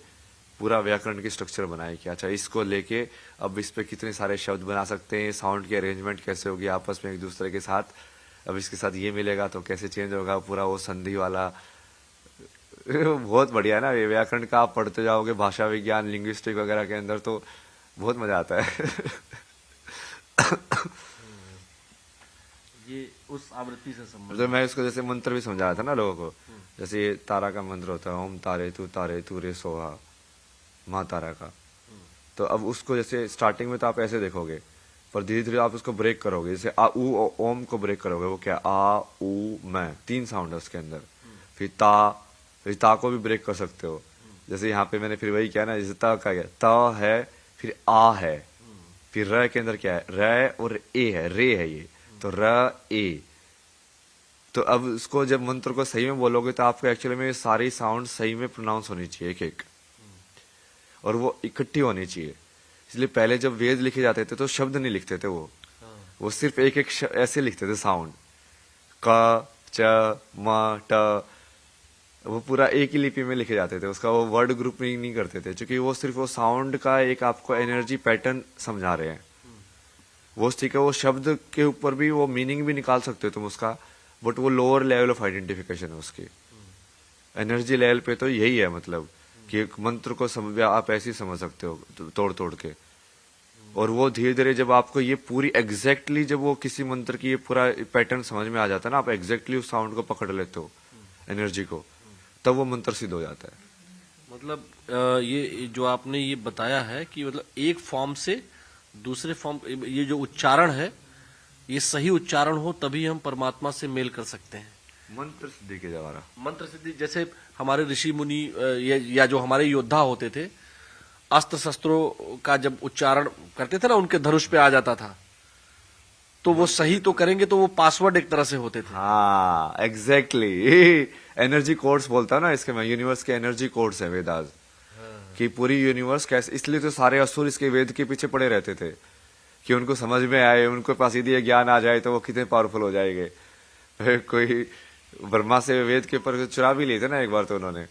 पूरा व्याकरण की स्ट्रक्चर बनाई कि अच्छा इसको लेके अब इस पे कितने सारे शब्द बना सकते हैं, साउंड की अरेंजमेंट कैसे होगी आपस में एक दूसरे के साथ, अब इसके साथ ये मिलेगा तो कैसे चेंज होगा, पूरा वो संधि वाला। बहुत बढ़िया है ना ये व्याकरण का, आप पढ़ते जाओगे भाषा विज्ञान लिंग्विस्टिक वगैरह के अंदर तो बहुत मजा आता है। ये उस आवृत्ति से संबंधित। तो मैं इसको जैसे मंत्र भी समझा रहा था ना लोगों को, जैसे ये तारा का मंत्र होता है, ओम तारे तू रे सोहा, माँ तारा का। तो अब उसको जैसे स्टार्टिंग में तो आप ऐसे देखोगे, पर धीरे धीरे आप उसको ब्रेक करोगे, जैसे आ ऊ ओम को ब्रेक करोगे, वो क्या आ ऊ मैं, 3 साउंड है उसके अंदर। फिर ता को भी ब्रेक कर सकते हो, जैसे यहाँ पे मैंने फिर वही किया ना, जैसे ता का क्या, ता है, फिर आ है, फिर र के अंदर क्या है, र और ए है, रे है ये, तो र ए। तो अब इसको जब मंत्र को सही में बोलोगे तो आपको एक्चुअली में सारी साउंड सही में प्रोनाउंस होनी चाहिए एक एक, और वो इकट्ठी होनी चाहिए। इसलिए पहले जब वेद लिखे जाते थे तो शब्द नहीं लिखते थे वो सिर्फ एक एक ऐसे लिखते थे साउंड, क च म ट, वो पूरा एक ही लिपि में लिखे जाते थे, उसका वो वर्ड ग्रुप नहीं करते थे, क्योंकि वो सिर्फ वो साउंड का एक आपको एनर्जी पैटर्न समझा रहे हैं। वो ठीक है, वो शब्द के ऊपर भी वो मीनिंग भी निकाल सकते हो तुम उसका, बट वो लोअर लेवल ऑफ आइडेंटिफिकेशन है उसकी। एनर्जी लेवल पे तो यही है, मतलब कि एक मंत्र को आप ऐसे ही समझ सकते हो तोड़ तोड़ के, और वो धीरे धीरे जब आपको ये पूरी एग्जैक्टली जब वो किसी मंत्र की ये पूरा पैटर्न समझ में आ जाता है ना, आप एग्जैक्टली उस साउंड को पकड़ लेते हो, एनर्जी को, तब वो मंत्र सिद्ध हो जाता है। मतलब ये जो आपने ये बताया है कि मतलब एक फॉर्म से दूसरे फॉर्म, ये जो उच्चारण है ये सही उच्चारण हो तभी हम परमात्मा से मेल कर सकते हैं। मंत्र सिद्धि के द्वारा, मंत्र सिद्धि, जैसे हमारे ऋषि मुनि या जो हमारे योद्धा होते थे, अस्त्र शस्त्रों का जब उच्चारण करते थे ना, उनके धनुष पे आ जाता था, तो वो सही तो करेंगे तो वो पासवर्ड एक तरह से होते थे। हाँ एग्जैक्टली, एनर्जी कोड्स बोलता है ना इसके, मैं यूनिवर्स के एनर्जी कोड्स है वेदास, कि पूरी यूनिवर्स कैसे, इसलिए तो सारे असुर इसके वेद के पीछे पड़े रहते थे कि उनको समझ में आए, उनको पास यदि ज्ञान आ जाए तो वो कितने पावरफुल हो जाएंगे। कोई ब्रह्मा से वेद के ऊपर चुरा भी लिए थे ना एक बार तो उन्होंने,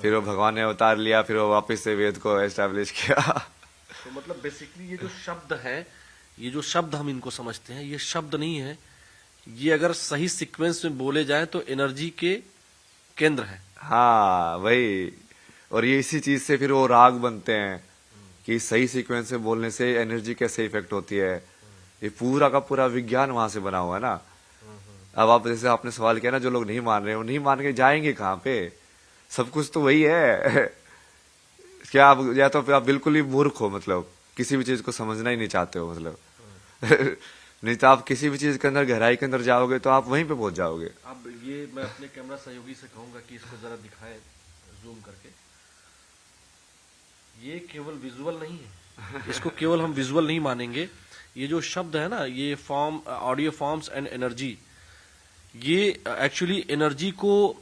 फिर वो भगवान ने अवतार लिया, फिर वो वापस से वेद को एस्टैब्लिश किया। तो मतलब बेसिकली ये जो शब्द है, ये जो शब्द हम इनको समझते हैं, ये शब्द नहीं है, ये अगर सही सीक्वेंस में बोले जाए तो एनर्जी के केंद्र है। हाँ वही, और ये इसी चीज से फिर वो राग बनते हैं कि सही सीक्वेंस में बोलने से एनर्जी कैसे इफेक्ट होती है। ये पूरा का पूरा विज्ञान वहां से बना हुआ है ना। अब आप जैसे आपने सवाल किया ना, जो लोग नहीं मान रहे वो नहीं मान के जाएंगे कहाँ पे, सब कुछ तो वही है। क्या आप, या तो आप बिल्कुल ही मूर्ख हो, मतलब किसी भी चीज को समझना ही नहीं चाहते हो, मतलब नहीं तो आप किसी भी चीज के अंदर गहराई के अंदर जाओगे तो आप वहीं पे पहुंच जाओगे। अब ये मैं अपने कैमरा सहयोगी से कहूंगा कि इसको जरा दिखाएं जूम करके। ये केवल विजुअल नहीं है, इसको केवल हम विजुअल नहीं मानेंगे। ये जो शब्द है ना, ये form, audio forms and energy, ये एक्चुअली एनर्जी को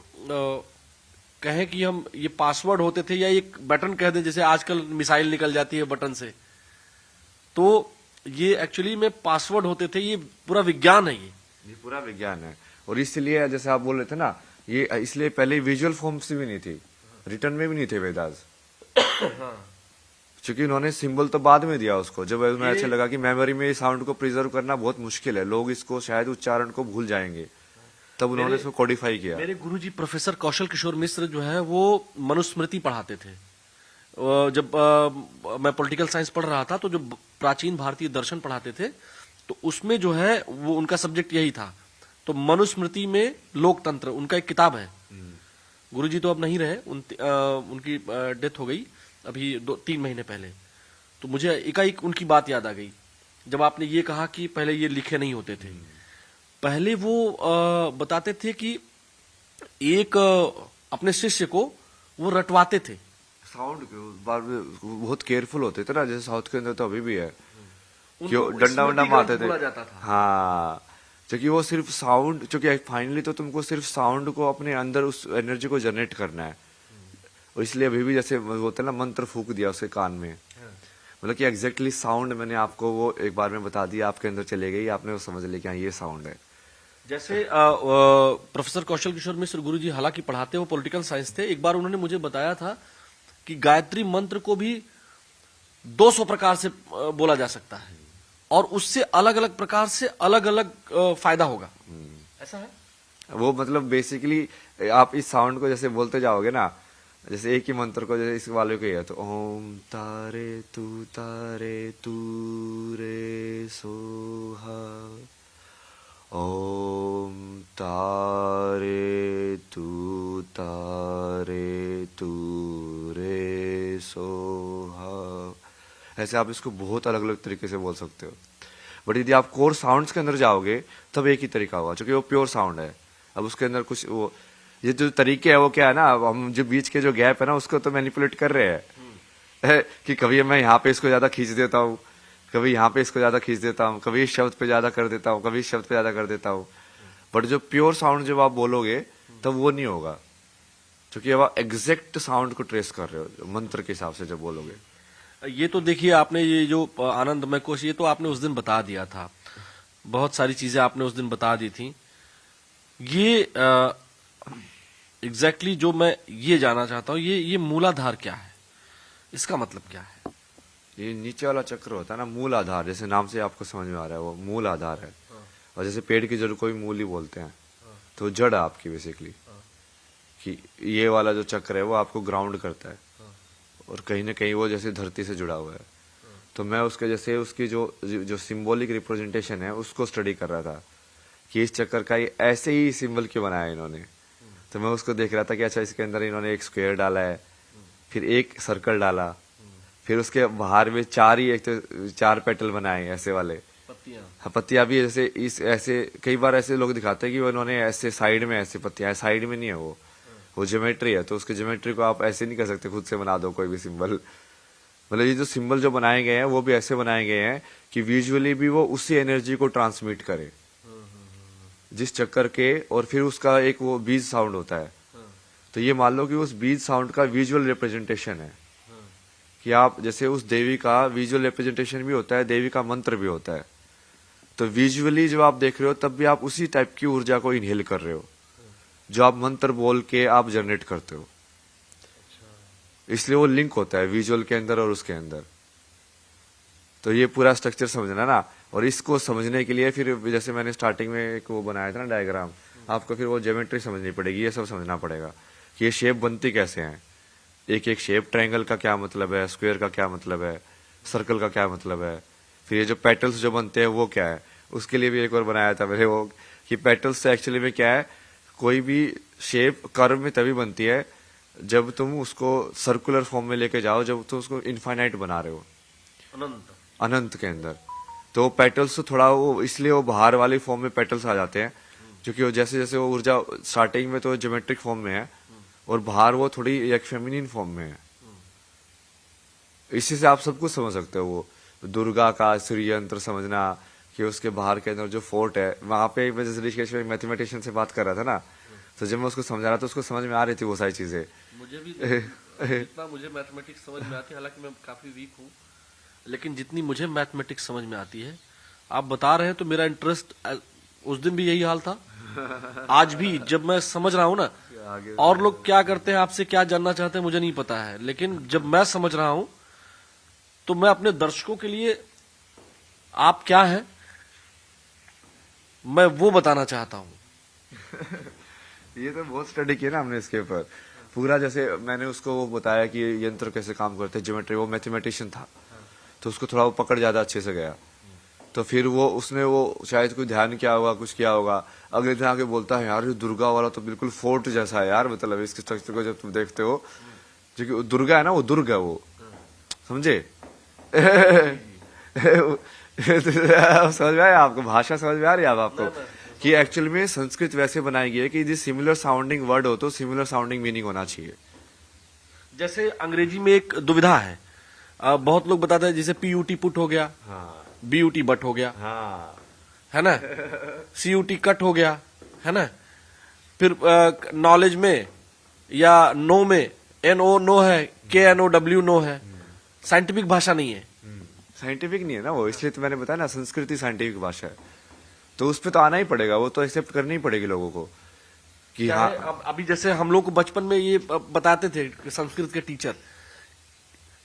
कहें कि हम ये पासवर्ड होते थे, या एक बटन कह दें, जैसे आजकल मिसाइल निकल जाती है बटन से, तो ये एक्चुअली में पासवर्ड होते थे। ये पूरा विज्ञान है, ये पूरा विज्ञान है। और इसलिए जैसे आप बोल रहे थे ना, ये इसलिए पहले विजुअल फॉर्म्स भी नहीं थी, रिटर्न में भी नहीं थे वेदास। क्योंकि उन्होंने सिंबल तो बाद में दिया उसको, जब उन्हें अच्छा लगा कि मेमोरी में साउंड को प्रिजर्व करना बहुत मुश्किल है, लोग इसको शायद उच्चारण को भूल जाएंगे, तब उन्होंने इसको कोडिफाई किया। मेरे गुरुजी प्रोफेसर कौशल किशोर मिश्र जो है वो मनुस्मृति पढ़ाते थे। जब मैं पॉलिटिकल साइंस पढ़ रहा था तो जो प्राचीन भारतीय दर्शन पढ़ाते थे, तो उसमें जो है वो उनका सब्जेक्ट यही था। तो मनुस्मृति में लोकतंत्र उनका एक किताब है, गुरुजी तो अब नहीं रहे, उनकी डेथ हो गई अभी 2-3 महीने पहले। तो मुझे एकाएक उनकी बात याद आ गई जब आपने ये कहा कि पहले ये लिखे नहीं होते थे। पहले वो बताते थे कि एक अपने शिष्य को वो रटवाते थे। साउंड के उस बार में बहुत केयरफुल होते थे ना, जैसे साउथ के अंदर तो अभी भी है कि उनको वो डंडा वंडा स्मृति मारते ग्रंथ थे। बोला जाता था। हाँ, क्योंकि वो सिर्फ साउंड, क्योंकि फाइनली तो तुमको सिर्फ साउंड को अपने अंदर उस एनर्जी को जनरेट करना है। और इसलिए अभी भी जैसे होता है ना, मंत्र फूक दिया उसके कान में, मतलब कि एग्जैक्टली साउंड मैंने आपको वो एक बार में बता दिया, आपके अंदर चले गई, आपने वो समझ लिया कि हाँ ये साउंड है। जैसे प्रोफेसर कौशल किशोर मिश्र गुरुजी हालांकि पढ़ाते वो पॉलिटिकल साइंस थे, एक बार उन्होंने मुझे बताया था कि गायत्री मंत्र को भी 200 प्रकार से बोला जा सकता है और उससे अलग अलग प्रकार से अलग अलग फायदा होगा। ऐसा है? वो मतलब बेसिकली आप इस साउंड को जैसे बोलते जाओगे ना, जैसे एक ही मंत्र को, जैसे इस वाले को ही है तो ओम तारे तू रे सोहा, ओम तारे तू रे सोहा, ऐसे आप इसको बहुत अलग अलग तरीके से बोल सकते हो। बट यदि आप कोर साउंड्स के अंदर जाओगे तब एक ही तरीका होगा, क्योंकि वो प्योर साउंड है। अब उसके अंदर कुछ वो ये जो तरीके है वो क्या है ना, अब हम जो बीच के जो गैप है ना उसको तो मैनिपुलेट कर रहे हैं कि कभी मैं यहाँ पे इसको ज्यादा खींच देता हूँ, कभी यहाँ पे इसको ज्यादा खींच देता हूँ, कभी इस शब्द पे ज्यादा कर देता हूँ, कभी इस शब्द पे ज्यादा कर देता हूँ। बट जो प्योर साउंड जब आप बोलोगे तब वो नहीं होगा, क्योंकि अब आप एग्जैक्ट साउंड को ट्रेस कर रहे हो मंत्र के हिसाब से जब बोलोगे। ये तो देखिए, आपने ये जो आनंदमय कोश, ये तो आपने उस दिन बता दिया था, बहुत सारी चीजें आपने उस दिन बता दी थी। ये एग्जैक्टली जो मैं ये जानना चाहता हूँ, ये मूलाधार क्या है, इसका मतलब क्या है? ये नीचे वाला चक्र होता है ना, मूल आधार, जैसे नाम से आपको समझ में आ रहा है वो मूल आधार है। और जैसे पेड़ की जड़ को भी मूल ही बोलते हैं, तो जड़ है आपकी बेसिकली, कि ये वाला जो चक्र है वो आपको ग्राउंड करता है और कहीं ना कहीं वो जैसे धरती से जुड़ा हुआ है। तो मैं उसके जैसे उसकी जो सिंबॉलिक रिप्रेजेंटेशन है उसको स्टडी कर रहा था कि इस चक्कर का ये ऐसे ही सिंबल क्यों बनाया इन्होंने। तो मैं उसको देख रहा था कि अच्छा इसके अंदर इन्होंने एक स्क्वायर डाला है, फिर एक सर्कल डाला, फिर उसके बाहर में चार पेटल बनाए ऐसे वाले, पत्तियां भी जैसे इस ऐसे कई बार ऐसे लोग दिखाते हैं कि वो इन्होंने ऐसे साइड में ऐसे पत्तियां, साइड में नहीं है वो ज्योमेट्री है। तो उसके ज्योमेट्री को आप ऐसे नहीं कर सकते खुद से बना दो कोई भी सिंबल। मतलब ये जो सिंबल जो बनाए गए हैं वो भी ऐसे बनाए गए हैं कि विजुअली भी वो उसी एनर्जी को ट्रांसमिट करे जिस चक्कर के, और फिर उसका एक वो बीज साउंड होता है। तो ये मान लो कि उस बीज साउंड का विजुअल रिप्रेजेंटेशन है कि आप जैसे उस देवी का विजुअल रिप्रेजेंटेशन भी होता है, देवी का मंत्र भी होता है। तो विजुअली जब आप देख रहे हो तब भी आप उसी टाइप की ऊर्जा को इनहेल कर रहे हो जो आप मंत्र बोल के आप जनरेट करते हो। इसलिए वो लिंक होता है विजुअल के अंदर और उसके अंदर। तो ये पूरा स्ट्रक्चर समझना ना, और इसको समझने के लिए फिर जैसे मैंने स्टार्टिंग में एक वो बनाया था ना डायग्राम, आपको फिर वो ज्योमेट्री समझनी पड़ेगी, ये सब समझना पड़ेगा कि ये शेप बनती कैसे हैं, एक एक शेप, ट्रायंगल का क्या मतलब है, स्क्वायर का क्या मतलब है, सर्कल का क्या मतलब है, फिर ये जो पेटल्स जो बनते हैं वो क्या है। उसके लिए भी एक और बनाया था मैंने वो कि पेटल्स से एक्चुअली में क्या है, कोई भी शेप कर्व में तभी बनती है जब तुम उसको सर्कुलर फॉर्म में लेके जाओ, जब तुम उसको इनफाइनाइट बना रहे हो अनंत के अंदर। तो पेटल्स तो थोड़ा वो इसलिए वो बाहर वाली फॉर्म में पेटल्स आ जाते हैं क्योंकि वो जैसे जैसे वो ऊर्जा स्टार्टिंग में तो ज्योमेट्रिक फॉर्म में है और बाहर वो थोड़ी एक फेमिनिन फॉर्म में है। इसी से आप सब कुछ समझ सकते हो। वो दुर्गा का सूर्य यंत्र समझना कि उसके बाहर के अंदर जो फोर्ट है, वहां पे मैं जैसे ऋषिकेश में मैथमेटिशियन से बात कर रहा था ना, तो जब मैं उसको समझा रहा था उसको समझ में आ रही थी वो सारी चीजें। मुझे भी जितना मुझे मैथमेटिक्स समझ में आती है, हालांकि मैं काफी वीक हूँ, लेकिन जितनी मुझे मैथमेटिक्स समझ में आती है, आप बता रहे हैं तो मेरा इंटरेस्ट उस दिन भी यही हाल था, आज भी जब मैं समझ रहा हूँ ना। और लोग क्या करते हैं, आपसे क्या जानना चाहते हैं मुझे नहीं पता है, लेकिन जब मैं समझ रहा हूं तो मैं अपने दर्शकों के लिए आप क्या हैं मैं वो बताना चाहता हूं। ये तो बहुत स्टडी किया ना हमने इसके ऊपर पूरा। जैसे मैंने उसको वो बताया कि यंत्र कैसे काम करते हैं, ज्योमेट्री, वो मैथमेटिशियन था तो उसको थोड़ा वो पकड़ ज्यादा अच्छे से गया। तो फिर वो उसने वो शायद कोई ध्यान किया होगा, कुछ किया होगा, अगले दिन आके बोलता है यार ये दुर्गा वाला तो बिल्कुल फोर्ट जैसा है यार, मतलब इसके स्ट्रक्चर को जब तुम देखते हो, क्योंकि दुर्गा है ना, वो दुर्ग है वो, समझे? समझ में आया आपको? भाषा समझ में आ रही है अब आपको कि एक्चुअल में संस्कृत वैसे बनाई गई है कि जिस सिमिलर साउंडिंग वर्ड हो तो सिमिलर साउंडिंग मीनिंग होना चाहिए। जैसे अंग्रेजी में एक दुविधा है, बहुत लोग बताते हैं जैसे पीयूटी पुट हो गया, हाँ बीयूटी बट हो गया, हाँ है ना, सीयूटी कट हो गया, है ना। फिर नॉलेज में या नो में NO नो है, KNOW नो है, साइंटिफिक भाषा नहीं है। साइंटिफिक नहीं है ना वो, इसलिए तो मैंने बताया ना संस्कृति साइंटिफिक भाषा है, तो उस पे तो आना ही पड़ेगा, वो तो एक्सेप्ट करनी ही पड़ेगी लोगों को कि क्या हाँ। है, अब अभी जैसे हम लोग को बचपन में ये बताते थे, संस्कृत के टीचर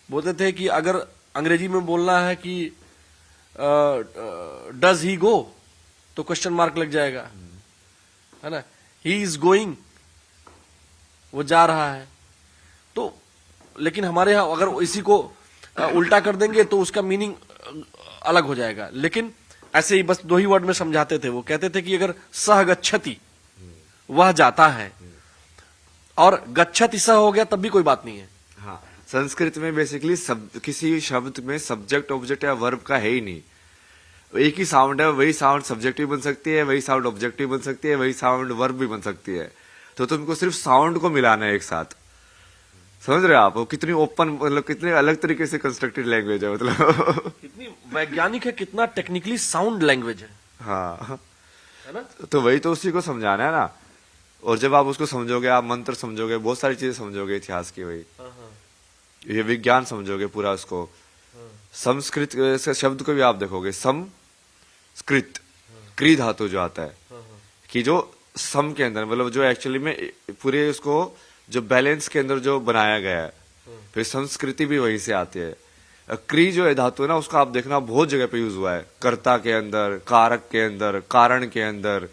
बोलते थे कि अगर अंग्रेजी में बोलना है कि डज ही गो, तो क्वेश्चन मार्क लग जाएगा, है ना। ही इज गोइंग, वो जा रहा है। तो लेकिन हमारे यहाँ अगर इसी को उल्टा कर देंगे तो उसका मीनिंग अलग हो जाएगा। लेकिन ऐसे ही बस 2 ही वर्ड में समझाते थे। वो कहते थे कि अगर सह गच्छति, वह जाता है, और गच्छति सह हो गया तब भी कोई बात नहीं है। हाँ, संस्कृत में बेसिकली किसी शब्द में सब्जेक्ट ऑब्जेक्ट या वर्ब का है ही नहीं, एक ही साउंड है, वही साउंड सब्जेक्ट भी बन सकती है, वही साउंड ऑब्जेक्ट भी बन सकती है, वही साउंड वर्ब भी बन सकती है। तो तुमको सिर्फ साउंड को मिलाना है एक साथ, समझ रहे हो आप? वो कितनी ओपन, मतलब कितने अलग तरीके से कंस्ट्रक्टेड लैंग्वेज है, मतलब कितनी वैज्ञानिक है, कितना टेक्निकली साउंड लैंग्वेज है, हाँ, है ना। तो वही तो उसी को समझाना है ना। और जब आप उसको समझोगे, आप मंत्र समझोगे, बहुत सारी चीजें समझोगे इतिहास की, वही ये विज्ञान समझोगे पूरा उसको। संस्कृत शब्द को भी आप देखोगे, समस्कृत, क्री धातु जो आता है कि जो सम के अंदर, मतलब जो एक्चुअली में पूरे उसको जो बैलेंस के अंदर जो बनाया गया है, फिर संस्कृति भी वहीं से आती है। क्री जो है धातु है ना, उसका आप देखना बहुत जगह पे यूज हुआ है, कर्ता के अंदर, कारक के अंदर, कारण के अंदर,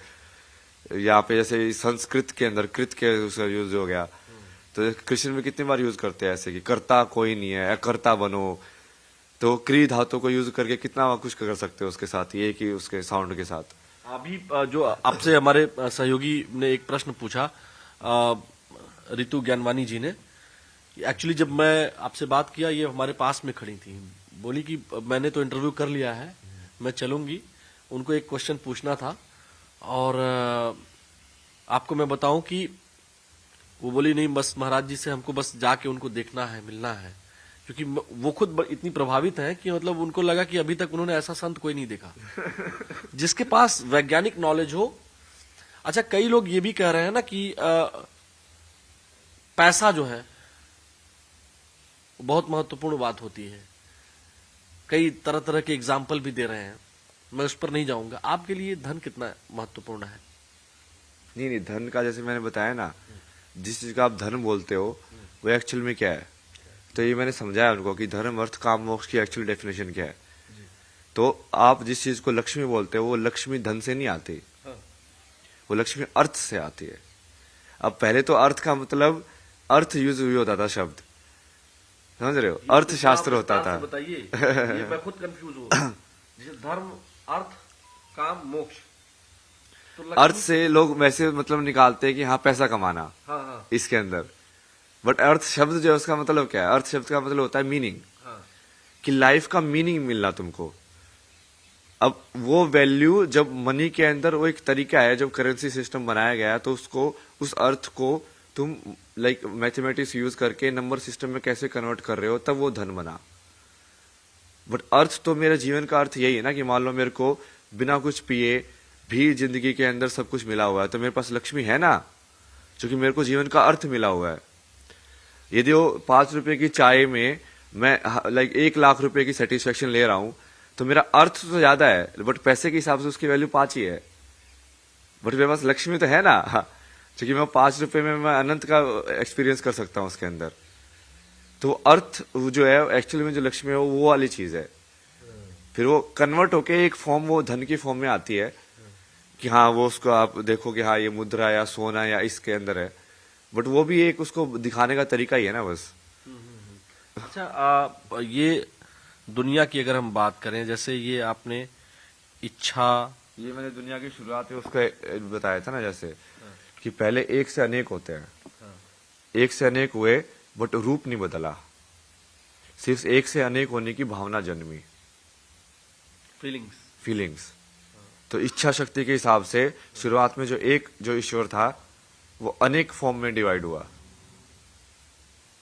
यहाँ पे जैसे संस्कृत के अंदर कृत के उसका यूज हो गया। तो कृष्ण में कितनी बार यूज करते हैं ऐसे कि कर्ता कोई नहीं है, कर्ता बनो। तो क्री धातु को यूज करके कितना कुछ कर सकते हो उसके साथ, ये कि उसके साउंड के साथ। अभी जो आपसे हमारे सहयोगी ने एक प्रश्न पूछा, रितु ज्ञानवानी जी ने, एक्चुअली जब मैं आपसे बात किया, ये हमारे पास में खड़ी थी, बोली कि मैंने तो इंटरव्यू कर लिया है, मैं चलूंगी। उनको एक क्वेश्चन पूछना था, और आपको मैं बताऊं कि वो बोली नहीं, बस महाराज जी से हमको बस जाके उनको देखना है, मिलना है, क्योंकि वो खुद इतनी प्रभावित हैं कि मतलब उनको लगा कि अभी तक उन्होंने ऐसा संत कोई नहीं देखा जिसके पास वैज्ञानिक नॉलेज हो। अच्छा, कई लोग ये भी कह रहे हैं ना कि पैसा जो है बहुत महत्वपूर्ण बात होती है, कई तरह तरह के एग्जाम्पल भी दे रहे हैं, मैं उस पर नहीं जाऊंगा। आपके लिए धन कितना महत्वपूर्ण है? नहीं नहीं, धन का जैसे मैंने बताया ना, जिस चीज का आप धन बोलते हो वो एक्चुअल में क्या है, तो ये मैंने समझाया उनको कि धर्म अर्थ काम मोक्ष की एक्चुअल डेफिनेशन क्या है। तो आप जिस चीज को लक्ष्मी बोलते हो, वो लक्ष्मी धन से नहीं आती, वो लक्ष्मी अर्थ से आती है। अब पहले तो अर्थ का मतलब अर्थ यूज हुई होता था शब्द, समझ रहे हो, अर्थशास्त्र होता था। बताइए, ये मैं खुद कंफ्यूज हूँ। जैसे धर्म, अर्थ, काम, मोक्ष, तो अर्थ से लोग वैसे मतलब निकालते हैं कि हाँ पैसा कमाना, हाँ, इसके अंदर, बट अर्थ शब्द जो है उसका मतलब क्या है? अर्थ शब्द का मतलब होता है मीनिंग, कि लाइफ का मीनिंग मिलना तुमको। अब वो वैल्यू जब मनी के अंदर, वो एक तरीका है, जब करेंसी सिस्टम बनाया गया तो उसको, उस अर्थ को तुम लाइक मैथमेटिक्स यूज करके नंबर सिस्टम में कैसे कन्वर्ट कर रहे हो, तब वो धन बना। बट अर्थ तो मेरे जीवन का अर्थ यही है ना कि मान लो मेरे को बिना कुछ पिए भी जिंदगी के अंदर सब कुछ मिला हुआ है, तो मेरे पास लक्ष्मी है ना, क्योंकि मेरे को जीवन का अर्थ मिला हुआ है। यदि वो 5 रुपए की चाय में मैं लाइक 1 लाख रुपए की सेटिस्फेक्शन ले रहा हूं, तो मेरा अर्थ तो ज्यादा है, बट पैसे के हिसाब से उसकी वैल्यू 5 ही है, बट मेरे पास लक्ष्मी तो है ना, क्योंकि मैं 5 रुपए में मैं अनंत का एक्सपीरियंस कर सकता हूं उसके अंदर। तो अर्थ जो है एक्चुअली में जो लक्ष्मी है वो वाली चीज है, फिर वो कन्वर्ट होके एक फॉर्म, वो धन की फॉर्म में आती है कि हाँ वो उसको आप देखो कि हाँ ये मुद्रा या सोना या इसके अंदर है, बट वो भी एक उसको दिखाने का तरीका ही है ना बस। अच्छा, ये दुनिया की अगर हम बात करें, जैसे ये आपने इच्छा। ये मैंने दुनिया की शुरुआत में उसका बताया था ना, जैसे कि पहले एक से अनेक होते हैं, एक से अनेक हुए बट रूप नहीं बदला, सिर्फ एक से अनेक होने की भावना जन्मी, फीलिंग्स। तो इच्छा शक्ति के हिसाब से शुरुआत में जो ईश्वर था वो अनेक फॉर्म में डिवाइड हुआ,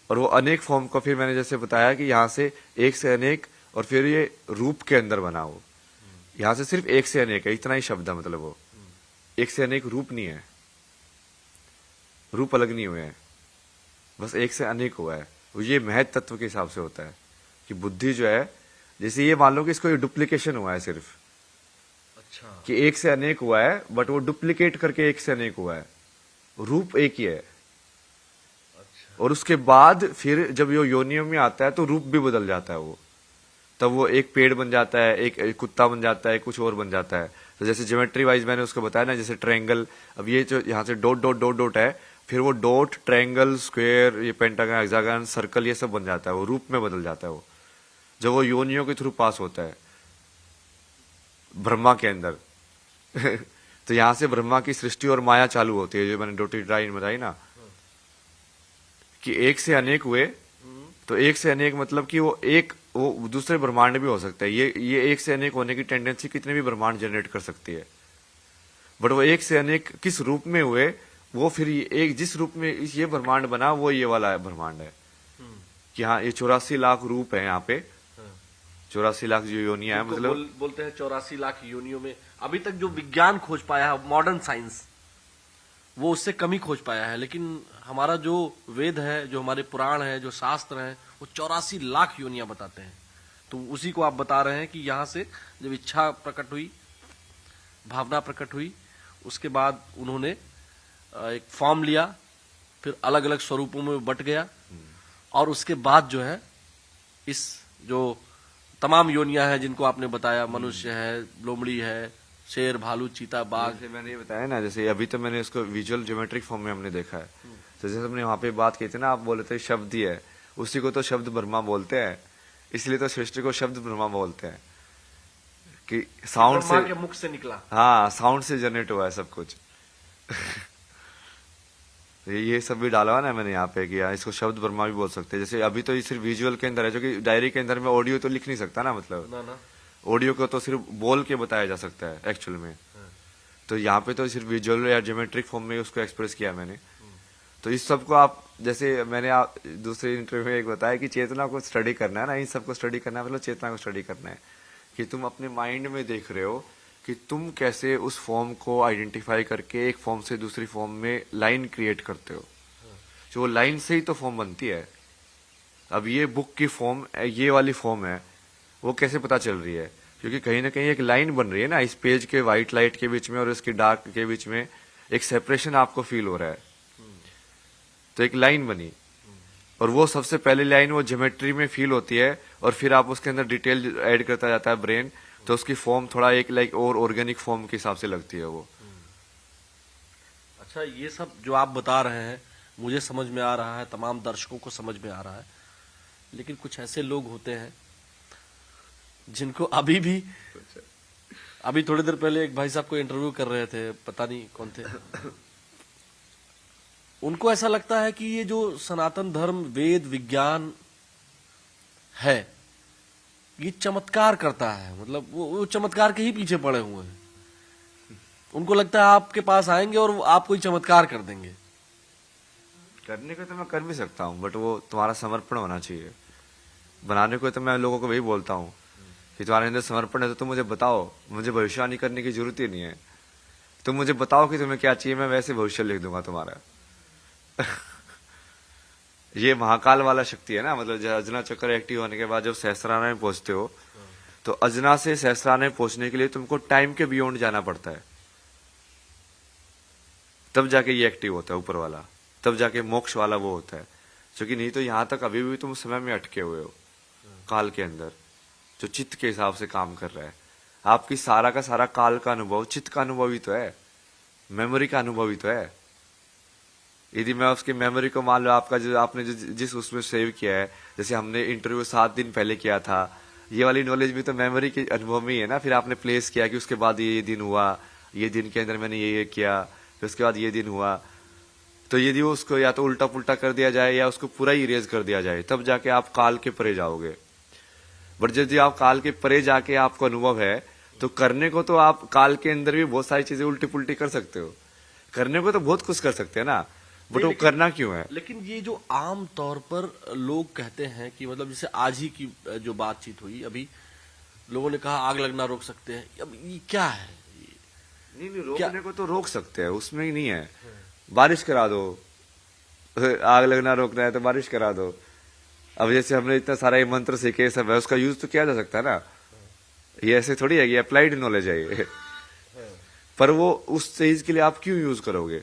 और वो अनेक फॉर्म को फिर मैंने जैसे बताया कि यहां से एक से अनेक, और फिर ये रूप के अंदर बना हो। यहां से सिर्फ एक से अनेक है, इतना ही शब्द है, मतलब वो एक से अनेक रूप नहीं है, रूप अलग नहीं हुए हैं, बस एक से अनेक हुआ है। ये महत तत्व के हिसाब से होता है कि बुद्धि जो है, जैसे ये मान लो कि इसको डुप्लीकेशन हुआ है सिर्फ, अच्छा, कि एक से अनेक हुआ है बट वो डुप्लीकेट करके एक से अनेक हुआ है, रूप एक ही है। अच्छा, और उसके बाद फिर जब यो योनियों में आता है तो रूप भी बदल जाता है वो, तब वो एक पेड़ बन जाता है, एक कुत्ता बन जाता है, कुछ और बन जाता है। तो जैसे ज्योमेट्री वाइज मैंने उसको बताया ना, जैसे ट्रायंगल, अब ये जो यहाँ से डॉट डॉट डॉट डॉट है, फिर वो डॉट, ट्रायंगल, स्क्वायर, ये पेंटागन, हेक्सागन, सर्कल, ये सब बन जाता है, वो रूप में बदल जाता है वो, जब वो योनियों के थ्रू पास होता है ब्रह्मा के अंदर। तो यहां से ब्रह्मा की सृष्टि और माया चालू होती है, जो मैंने डॉटेड लाइन बताई ना, कि एक से अनेक हुए। तो एक से अनेक मतलब कि वो दूसरे ब्रह्मांड भी हो सकता है। ये एक से अनेक होने की टेंडेंसी कितने भी ब्रह्मांड जनरेट कर सकती है, बट वो एक से अनेक किस रूप में हुए, वो फिर एक जिस रूप में ये ब्रह्मांड बना वो ये वाला ब्रह्मांड है। कि हाँ, ये 84 लाख रूप है यहाँ पे, 84 लाख जो योनिया है, मतलब बोलते हैं 84 लाख योनियों में अभी तक जो विज्ञान खोज पाया है, मॉडर्न साइंस, वो उससे कमी खोज पाया है। लेकिन हमारा जो वेद है, जो हमारे पुराण है, जो शास्त्र है, वो 84 लाख योनियां बताते हैं। तो उसी को आप बता रहे हैं कि यहाँ से जब इच्छा प्रकट हुई, भावना प्रकट हुई, उसके बाद उन्होंने एक फॉर्म लिया, फिर अलग अलग स्वरूपों में बट गया, और उसके बाद जो है इस जो तमाम योनियां हैं जिनको आपने बताया, मनुष्य है, लोमड़ी है, शेर, भालू, चीता, बाघ, जैसे मैंने ये बताया ना, जैसे अभी तो मैंने इसको विजुअल ज्योमेट्रिक फॉर्म में हमने देखा है। तो जैसे हमने वहां पे बात की थी ना, आप बोले थे शब्द ही है, उसी को तो शब्द ब्रह्मा बोलते हैं, इसलिए तो सृष्टि को शब्द ब्रह्मा बोलते हैं, कि साउंड ब्रह्मा से, के मुख से निकला। हाँ, साउंड से जनरेट हुआ है सब कुछ। ये सब भी डाला हुआ ना मैंने यहाँ पे, कि इसको शब्द ब्रह्मा भी बोल सकते हैं। जैसे अभी तो ये सिर्फ विजुअल के अंदर है, जो कि डायरी के अंदर में ऑडियो तो लिख नहीं सकता ना, मतलब ना ऑडियो को तो सिर्फ बोल के बताया जा सकता है एक्चुअल में। तो यहाँ पे तो सिर्फ विजुअल या ज्योमेट्रिक फॉर्म में उसको एक्सप्रेस किया मैंने। तो इस सब को आप, जैसे मैंने आप दूसरे इंटरव्यू में एक बताया कि चेतना को स्टडी करना है ना, इन सबको स्टडी करना है, मतलब चेतना को स्टडी करना है, कि तुम अपने माइंड में देख रहे हो कि तुम कैसे उस फॉर्म को आइडेंटिफाई करके एक फॉर्म से दूसरी फॉर्म में लाइन क्रिएट करते हो। जो लाइन से ही तो फॉर्म बनती है। अब ये बुक की फॉर्म, ये वाली फॉर्म है, वो कैसे पता चल रही है? क्योंकि कहीं ना कहीं एक लाइन बन रही है ना, इस पेज के व्हाइट लाइट के बीच में और इसके डार्क के बीच में एक सेपरेशन आपको फील हो रहा है। तो एक लाइन बनी, और वो सबसे पहली लाइन वो ज्योमेट्री में फील होती है, और फिर आप उसके अंदर डिटेल ऐड करता जाता है ब्रेन, तो उसकी फॉर्म थोड़ा एक लाइक और ऑर्गेनिक फॉर्म के हिसाब से लगती है वो। अच्छा, ये सब जो आप बता रहे हैं मुझे समझ में आ रहा है, तमाम दर्शकों को समझ में आ रहा है, लेकिन कुछ ऐसे लोग होते हैं जिनको अभी थोड़ी देर पहले एक भाई साहब को इंटरव्यू कर रहे थे, पता नहीं कौन थे, उनको ऐसा लगता है कि ये जो सनातन धर्म, वेद, विज्ञान है, ये चमत्कार करता है, मतलब वो चमत्कार के ही पीछे पड़े हुए हैं। उनको लगता है आपके पास आएंगे और आप कोई चमत्कार कर देंगे। करने को तो मैं कर भी सकता हूँ, बट वो तुम्हारा समर्पण होना चाहिए। बनाने को तो मैं लोगों को वही बोलता हूँ कि तुम्हारे अंदर समर्पण है तो तुम मुझे बताओ, मुझे भविष्यवाणी करने की जरूरत ही नहीं है। तुम मुझे बताओ कि तुम्हें क्या चाहिए, मैं वैसे भविष्य लिख दूंगा तुम्हारा। ये महाकाल वाला शक्ति है ना, मतलब अजना चक्र एक्टिव होने के बाद जब सहस्रारा में पहुंचते हो, तो अजना से सहस्रारा में पहुंचने के लिए तुमको टाइम के बियॉन्ड जाना पड़ता है, तब जाके ये एक्टिव होता है ऊपर वाला, तब जाके मोक्ष वाला वो होता है। क्योंकि नहीं तो यहां तक अभी भी तुम समय में अटके हुए हो, काल के अंदर जो चित्त के हिसाब से काम कर रहा है। आपकी सारा का सारा काल का अनुभव चित्त का अनुभव ही तो है, मेमोरी का अनुभव ही तो है। यदि मैं उसकी मेमोरी को मान लो, आपका जो आपने जिस उसमें सेव किया है, जैसे हमने इंटरव्यू 7 दिन पहले किया था, ये वाली नॉलेज भी तो मेमोरी के अनुभव में ही है ना। फिर आपने प्लेस किया कि उसके बाद ये दिन हुआ, ये दिन के अंदर मैंने ये किया, फिर उसके बाद ये दिन हुआ। तो यदि वो उसको या तो उल्टा पुल्टा कर दिया जाए या उसको पूरा ही इरेज कर दिया जाए, तब जाके आप काल के परे जाओगे। बट यदि आप काल के परे जाके आपको अनुभव है, तो करने को तो आप काल के अंदर भी बहुत सारी चीजें उल्टी पुल्टी कर सकते हो, करने को तो बहुत कुछ कर सकते हैं ना, बट वो करना क्यों है? लेकिन ये जो आम तौर पर लोग कहते हैं कि मतलब जैसे आज ही की जो बातचीत हुई, अभी लोगों ने कहा आग लगना रोक सकते हैं, अब ये क्या है? नहीं, रोकने को तो रोक सकते हैं, उसमें ही नहीं है। बारिश करा दो, आग लगना रोकना है तो बारिश करा दो। अब जैसे हमने इतना सारा ये मंत्र सीखे सब है, उसका यूज तो किया जा सकता है ना। ये ऐसे थोड़ी है, ये अप्लाइड नॉलेज है ये। पर वो उस चीज के लिए आप क्यों यूज करोगे?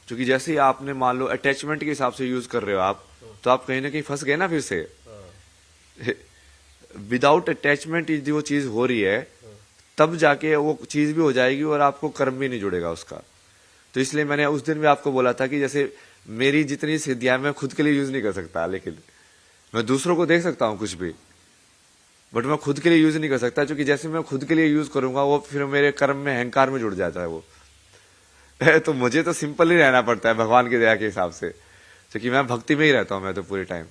क्योंकि जैसे ही आपने मान लो अटैचमेंट के हिसाब से यूज कर रहे हो आप, तो आप कहीं ना कहीं फंस गए ना फिर से। विदाउट अटैचमेंट यदि वो चीज हो रही है, तब जाके वो चीज भी हो जाएगी और आपको कर्म भी नहीं जुड़ेगा उसका। तो इसलिए मैंने उस दिन भी आपको बोला था कि जैसे मेरी जितनी सिद्धियां मैं खुद के लिए यूज नहीं कर सकता, लेकिन मैं दूसरों को देख सकता हूं कुछ भी, बट मैं खुद के लिए यूज नहीं कर सकता। क्योंकि जैसे मैं खुद के लिए यूज करूंगा, वो फिर मेरे कर्म में अहंकार में जुड़ जाता है वो। तो मुझे तो सिंपल ही रहना पड़ता है भगवान की दया के हिसाब से, क्योंकि मैं भक्ति में ही रहता हूं मैं तो पूरे टाइम।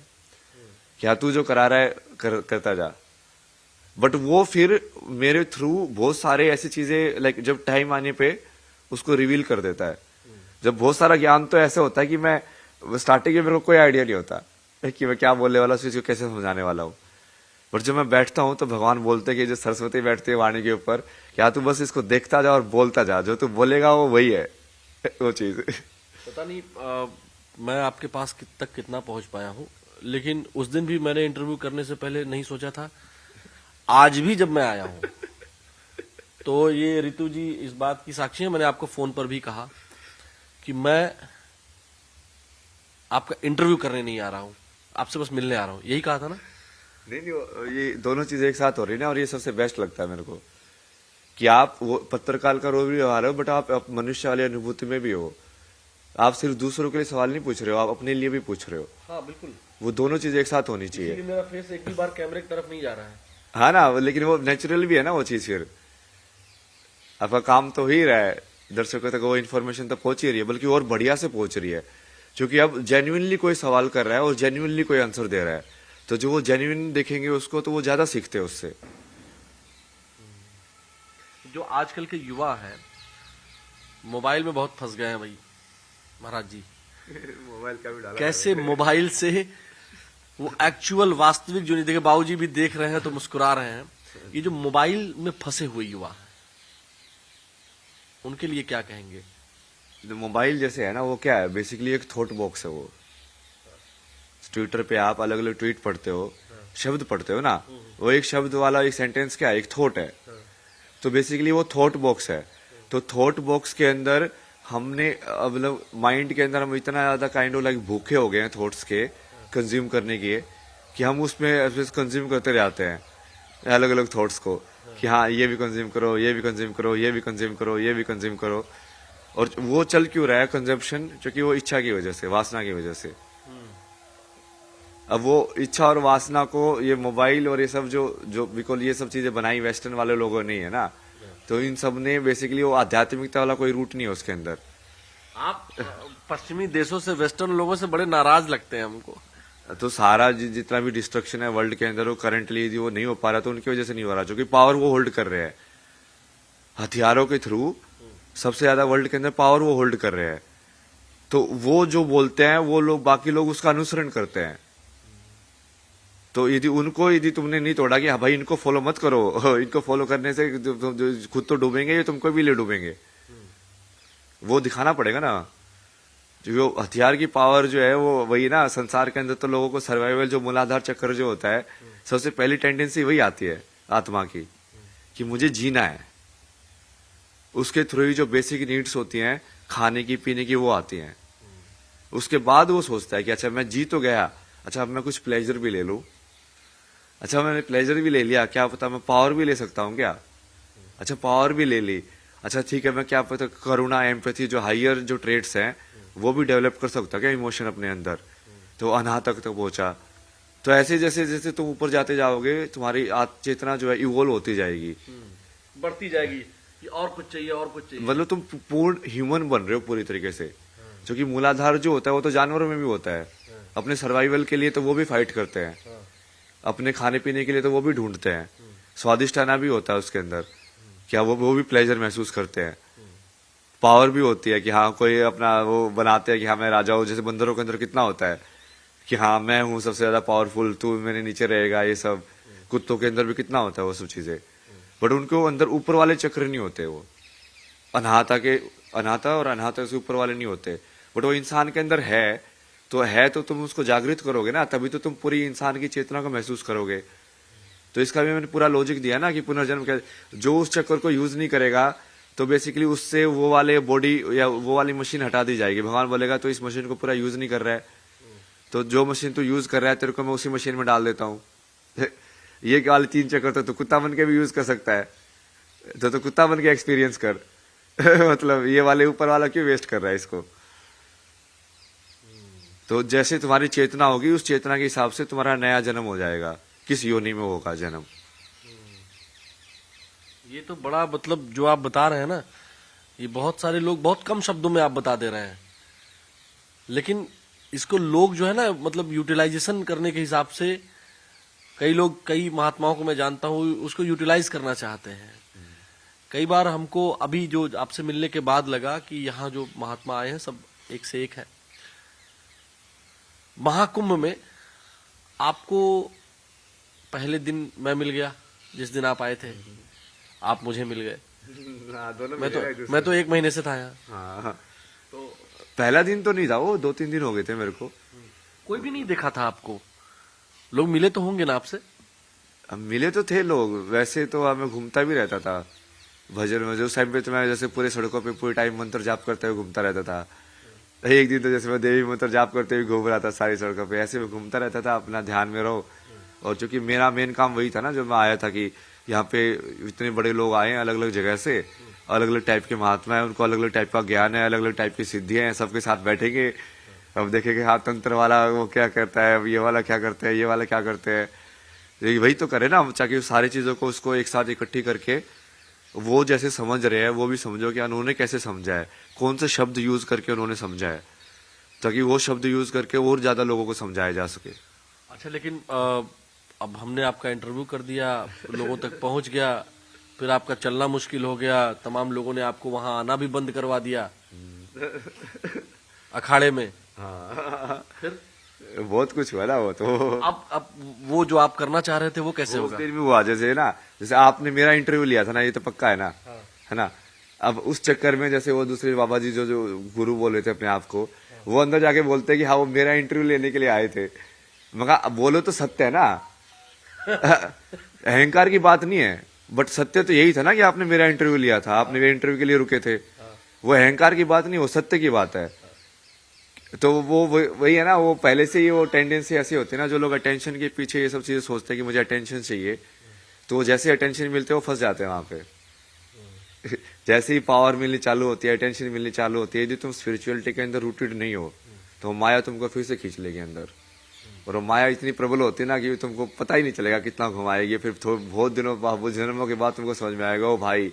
क्या तू जो करा रहा है करता जा। बट वो फिर मेरे थ्रू बहुत सारे ऐसी चीजें लाइक जब टाइम आने पे उसको रिवील कर देता है। जब बहुत सारा ज्ञान तो ऐसे होता है कि मैं स्टार्टिंग में मेरे को कोई आइडिया नहीं होता कि मैं क्या बोलने वाला हूँ, इसको कैसे समझाने वाला हूँ। बट जब मैं बैठता हूँ तो भगवान बोलते हैं कि जो सरस्वती बैठती है वाणी के ऊपर, क्या तू बस इसको देखता जा और बोलता जा, जो तू बोलेगा वो वही है वो चीज। पता नहीं मैं आपके पास तक कितना पहुंच पाया हूँ, लेकिन उस दिन भी मैंने इंटरव्यू करने से पहले नहीं सोचा था। आज भी जब मैं आया हूँ तो ये रितु जी इस बात की साक्षी है, मैंने आपको फोन पर भी कहा कि मैं आपका इंटरव्यू करने नहीं आ रहा हूँ, आपसे बस मिलने आ रहा हूँ, यही कहा था ना? नहीं, ये दोनों चीजें एक साथ हो रही है ना, और ये सबसे बेस्ट लगता है मेरे को कि आप वो पत्रकार का रोल भी निभा रहे हो, बट आप मनुष्य वाली अनुभूति में भी हो। आप सिर्फ दूसरों के लिए सवाल नहीं पूछ रहे हो, आप अपने लिए भी पूछ रहे हो। हाँ बिल्कुल, वो दोनों चीजें एक साथ होनी चाहिए। मेरा फेस एक भी बार कैमरे की तरफ नहीं जा रहा है। हाँ ना, लेकिन वो नेचुरल भी है ना वो चीज। फिर आपका काम तो हो ही रहा है, दर्शकों तक वो इन्फॉर्मेशन तो पहुंच ही रही है, बल्कि और बढ़िया से पहुंच रही है। क्योंकि अब जेन्युइनली कोई सवाल कर रहा है और जेन्युइनली कोई आंसर दे रहा है, तो जो वो जेन्युइन देखेंगे उसको, तो वो ज्यादा सीखते हैं उससे। जो आजकल के युवा है मोबाइल में बहुत फंस गए हैं भाई महाराज जी। मोबाइल का भी डाला कैसे मोबाइल से वो एक्चुअल वास्तविक जो नहीं देखे, बाबूजी भी देख रहे हैं तो मुस्कुरा रहे हैं। ये जो मोबाइल में फंसे हुए युवा हैं उनके लिए क्या कहेंगे? जो मोबाइल जैसे है ना, वो क्या है, बेसिकली एक थॉट बॉक्स है वो। ट्विटर पे आप अलग अलग ट्वीट पढ़ते हो, शब्द पढ़ते हो ना, वो एक शब्द वाला एक सेंटेंस क्या है, एक थॉट है। तो बेसिकली वो थॉट बॉक्स है। तो थॉट बॉक्स के अंदर हमने मतलब माइंड के अंदर हम इतना ज्यादा काइंड ऑफ लाइक भूखे हो गए हैं थॉट्स के कंज्यूम करने के, कि हम उसमें कंज्यूम करते रहते हैं अलग अलग थॉट्स को, कि हाँ ये भी कंज्यूम करो, ये भी कंज्यूम करो, ये भी कंज्यूम करो, ये भी कंज्यूम करो। और वो चल क्यों रहा है कंजम्पशन? क्योंकि वो इच्छा की वजह से, वासना की वजह से। अब वो इच्छा और वासना को ये मोबाइल और ये सब जो बिकॉज ये सब चीजें बनाई वेस्टर्न वाले लोगों ने है ना, तो इन सब ने बेसिकली वो आध्यात्मिकता वाला कोई रूट नहीं है उसके अंदर। आप पश्चिमी देशों से, वेस्टर्न लोगों से बड़े नाराज लगते हैं हमको। तो सारा जितना भी डिस्ट्रक्शन है वर्ल्ड के अंदर, वो करंटली वो नहीं हो पा रहा, तो उनकी वजह से नहीं हो रहा, क्योंकि पावर वो होल्ड कर रहे हैं हथियारों के थ्रू। सबसे ज्यादा वर्ल्ड के अंदर पावर वो होल्ड कर रहे हैं। तो वो जो बोलते हैं वो लोग, बाकी लोग उसका अनुसरण करते हैं। तो यदि तुमने नहीं तोड़ा कि हाँ भाई इनको फॉलो मत करो, इनको फॉलो करने से जो खुद तो डूबेंगे, ये तुमको भी ले डूबेंगे, वो दिखाना पड़ेगा ना। जो हथियार की पावर जो है वो वही ना, संसार के अंदर तो लोगों को सर्वाइवल जो मूलाधार चक्र जो होता है, सबसे पहली टेंडेंसी वही आती है आत्मा की, कि मुझे जीना है। उसके थ्रू ही जो बेसिक नीड्स होती हैं खाने की पीने की, वो आती हैं। उसके बाद वो सोचता है कि अच्छा मैं जी तो गया, अच्छा अब मैं कुछ प्लेजर भी ले लूं। अच्छा मैंने प्लेजर भी ले लिया, क्या पता मैं पावर भी ले सकता हूं क्या? अच्छा पावर भी ले ली, अच्छा ठीक है मैं क्या पता करुणा, एम्पैथी, जो हाइयर जो ट्रेड्स हैं वो भी डेवलप कर सकता क्या इमोशन अपने अंदर। तो अनाह तक पहुंचा। तो ऐसे जैसे जैसे तुम ऊपर जाते जाओगे तुम्हारी चेतना जो है इवोल्व होती जाएगी, बढ़ती जाएगी कि और कुछ चाहिए और कुछ चाहिए। मतलब तुम पूर्ण ह्यूमन बन रहे हो पूरी तरीके से। क्योंकि मूलाधार जो होता है वो तो जानवरों में भी होता है, अपने सर्वाइवल के लिए तो वो भी फाइट करते हैं, अपने खाने पीने के लिए तो वो भी ढूंढते हैं, स्वादिष्ट खाना भी होता है उसके अंदर, क्या वो भी प्लेजर महसूस करते हैं। पावर भी होती है कि हाँ कोई अपना वो बनाते हैं कि हाँ मैं राजा हूँ, जैसे बंदरों के अंदर कितना होता है कि हाँ मैं हूँ सबसे ज्यादा पावरफुल, तू मेरे नीचे रहेगा, ये सब। कुत्तों के अंदर भी कितना होता है वो सब चीजें, बट उनको अंदर ऊपर वाले चक्र नहीं होते, वो अनाहता और अनाहता से ऊपर वाले नहीं होते, बट वो इंसान के अंदर है तो तुम उसको जागृत करोगे ना, तभी तो तुम पूरी इंसान की चेतना को महसूस करोगे। तो इसका भी मैंने पूरा लॉजिक दिया ना कि पुनर्जन्म क्या, जो उस चक्कर को यूज नहीं करेगा तो बेसिकली उससे वो वाले बॉडी या वो वाली मशीन हटा दी जाएगी। भगवान बोलेगा तो इस मशीन को पूरा यूज नहीं कर रहा है, तो जो मशीन तू यूज कर रहा है तेरे को मैं उसी मशीन में डाल देता हूँ। ये वाले 3 चक्कर तो तू कुत्ता बन के भी यूज कर सकता है, तो कुत्ता बन के एक्सपीरियंस कर। मतलब ये वाले ऊपर वाला क्यों वेस्ट कर रहा है इसको। तो जैसे तुम्हारी चेतना होगी उस चेतना के हिसाब से तुम्हारा नया जन्म हो जाएगा, किस योनि में होगा जन्म। ये तो बड़ा मतलब जो आप बता रहे हैं ना, ये बहुत सारे लोग बहुत कम शब्दों में आप बता दे रहे हैं, लेकिन इसको लोग जो है ना मतलब यूटिलाइजेशन करने के हिसाब से कई लोग, कई महात्माओं को मैं जानता हूँ उसको यूटिलाइज करना चाहते हैं। कई बार हमको अभी जो आपसे मिलने के बाद लगा कि यहाँ जो महात्मा आए हैं सब एक से एक है। महाकुंभ में आपको पहले दिन मैं मिल गया, जिस दिन आप आए थे आप मुझे मिल गए। मैं तो 1 महीने से था यहाँ। हाँ, तो पहला दिन तो नहीं था, वो 2-3 दिन हो गए थे मेरे को। कोई भी नहीं देखा था आपको, लोग मिले तो होंगे ना आपसे? मिले तो थे लोग, वैसे तो मैं घूमता भी रहता था भजन में। उस टाइम पे तो मैं जैसे पूरे सड़कों पे पूरे टाइम मंत्र जाप करते हुए घूमता रहता था। एक दिन तो जैसे मैं देवी मंत्र जाप करते हुए घूम रहा था सारी सड़कों पे, ऐसे में घूमता रहता था, अपना ध्यान में रहो। और चूंकि मेरा मेन काम वही था ना, जो मैं आया था कि यहाँ पे इतने बड़े लोग आए हैं अलग अलग जगह से, अलग अलग टाइप के महात्मा है, उनको अलग अलग टाइप का ज्ञान है, अलग अलग टाइप की सिद्धियां हैं, सबके साथ बैठेंगे, अब देखेंगे हाँ तंत्र वाला वो क्या करता है, ये वाला क्या करता है, ये वाला क्या करते हैं। वही तो करे ना, ताकि सारी चीजों को उसको एक साथ इकट्ठी करके वो जैसे समझ रहे हैं वो भी समझो कि उन्होंने कैसे समझा है, कौन से शब्द यूज करके उन्होंने समझा है, ताकि वो शब्द यूज करके और ज्यादा लोगों को समझाया जा सके। अच्छा, लेकिन अब हमने आपका इंटरव्यू कर दिया, लोगों तक पहुंच गया, फिर आपका चलना मुश्किल हो गया, तमाम लोगों ने आपको वहां आना भी बंद करवा दिया अखाड़े में। हाँ, फिर बहुत कुछ हुआ ना वो तो। अब वो जो आप करना चाह रहे थे वो कैसे होगा? दिन में हुआ जैसे ना, जैसे आपने मेरा इंटरव्यू लिया था ना, ये तो पक्का है ना। हाँ। है ना। अब उस चक्कर में जैसे वो दूसरे बाबा जी जो गुरु बोले थे अपने आप को, वो अंदर जाके बोलते कि हाँ वो मेरा इंटरव्यू लेने के लिए आए थे। मगर बोलो तो सत्य है ना। अहंकार की बात नहीं है, बट सत्य तो यही था ना कि आपने मेरा इंटरव्यू लिया था, आपने मेरे इंटरव्यू के लिए रुके थे। वो अहंकार की बात नहीं, वो सत्य की बात है। तो वो वही है ना, वो पहले से ही वो टेंडेंसी ऐसी होती है ना, जो लोग अटेंशन के पीछे ये सब चीजें सोचते हैं कि मुझे अटेंशन चाहिए, तो जैसे अटेंशन मिलते हैं वो फंस जाते हैं वहां पे। जैसे ही पावर मिलनी चालू होती है, अटेंशन मिलनी चालू होती है, यदि तुम स्पिरिचुअलिटी के अंदर रूटेड नहीं हो तो माया तुमको फिर से खींच लेगी अंदर। और वो माया इतनी प्रबल होती है ना कि तुमको पता ही नहीं चलेगा कितना घुमाएगी। फिर बहुत दिनों बहुत जन्मों के बाद तुमको समझ में आएगा, ओ भाई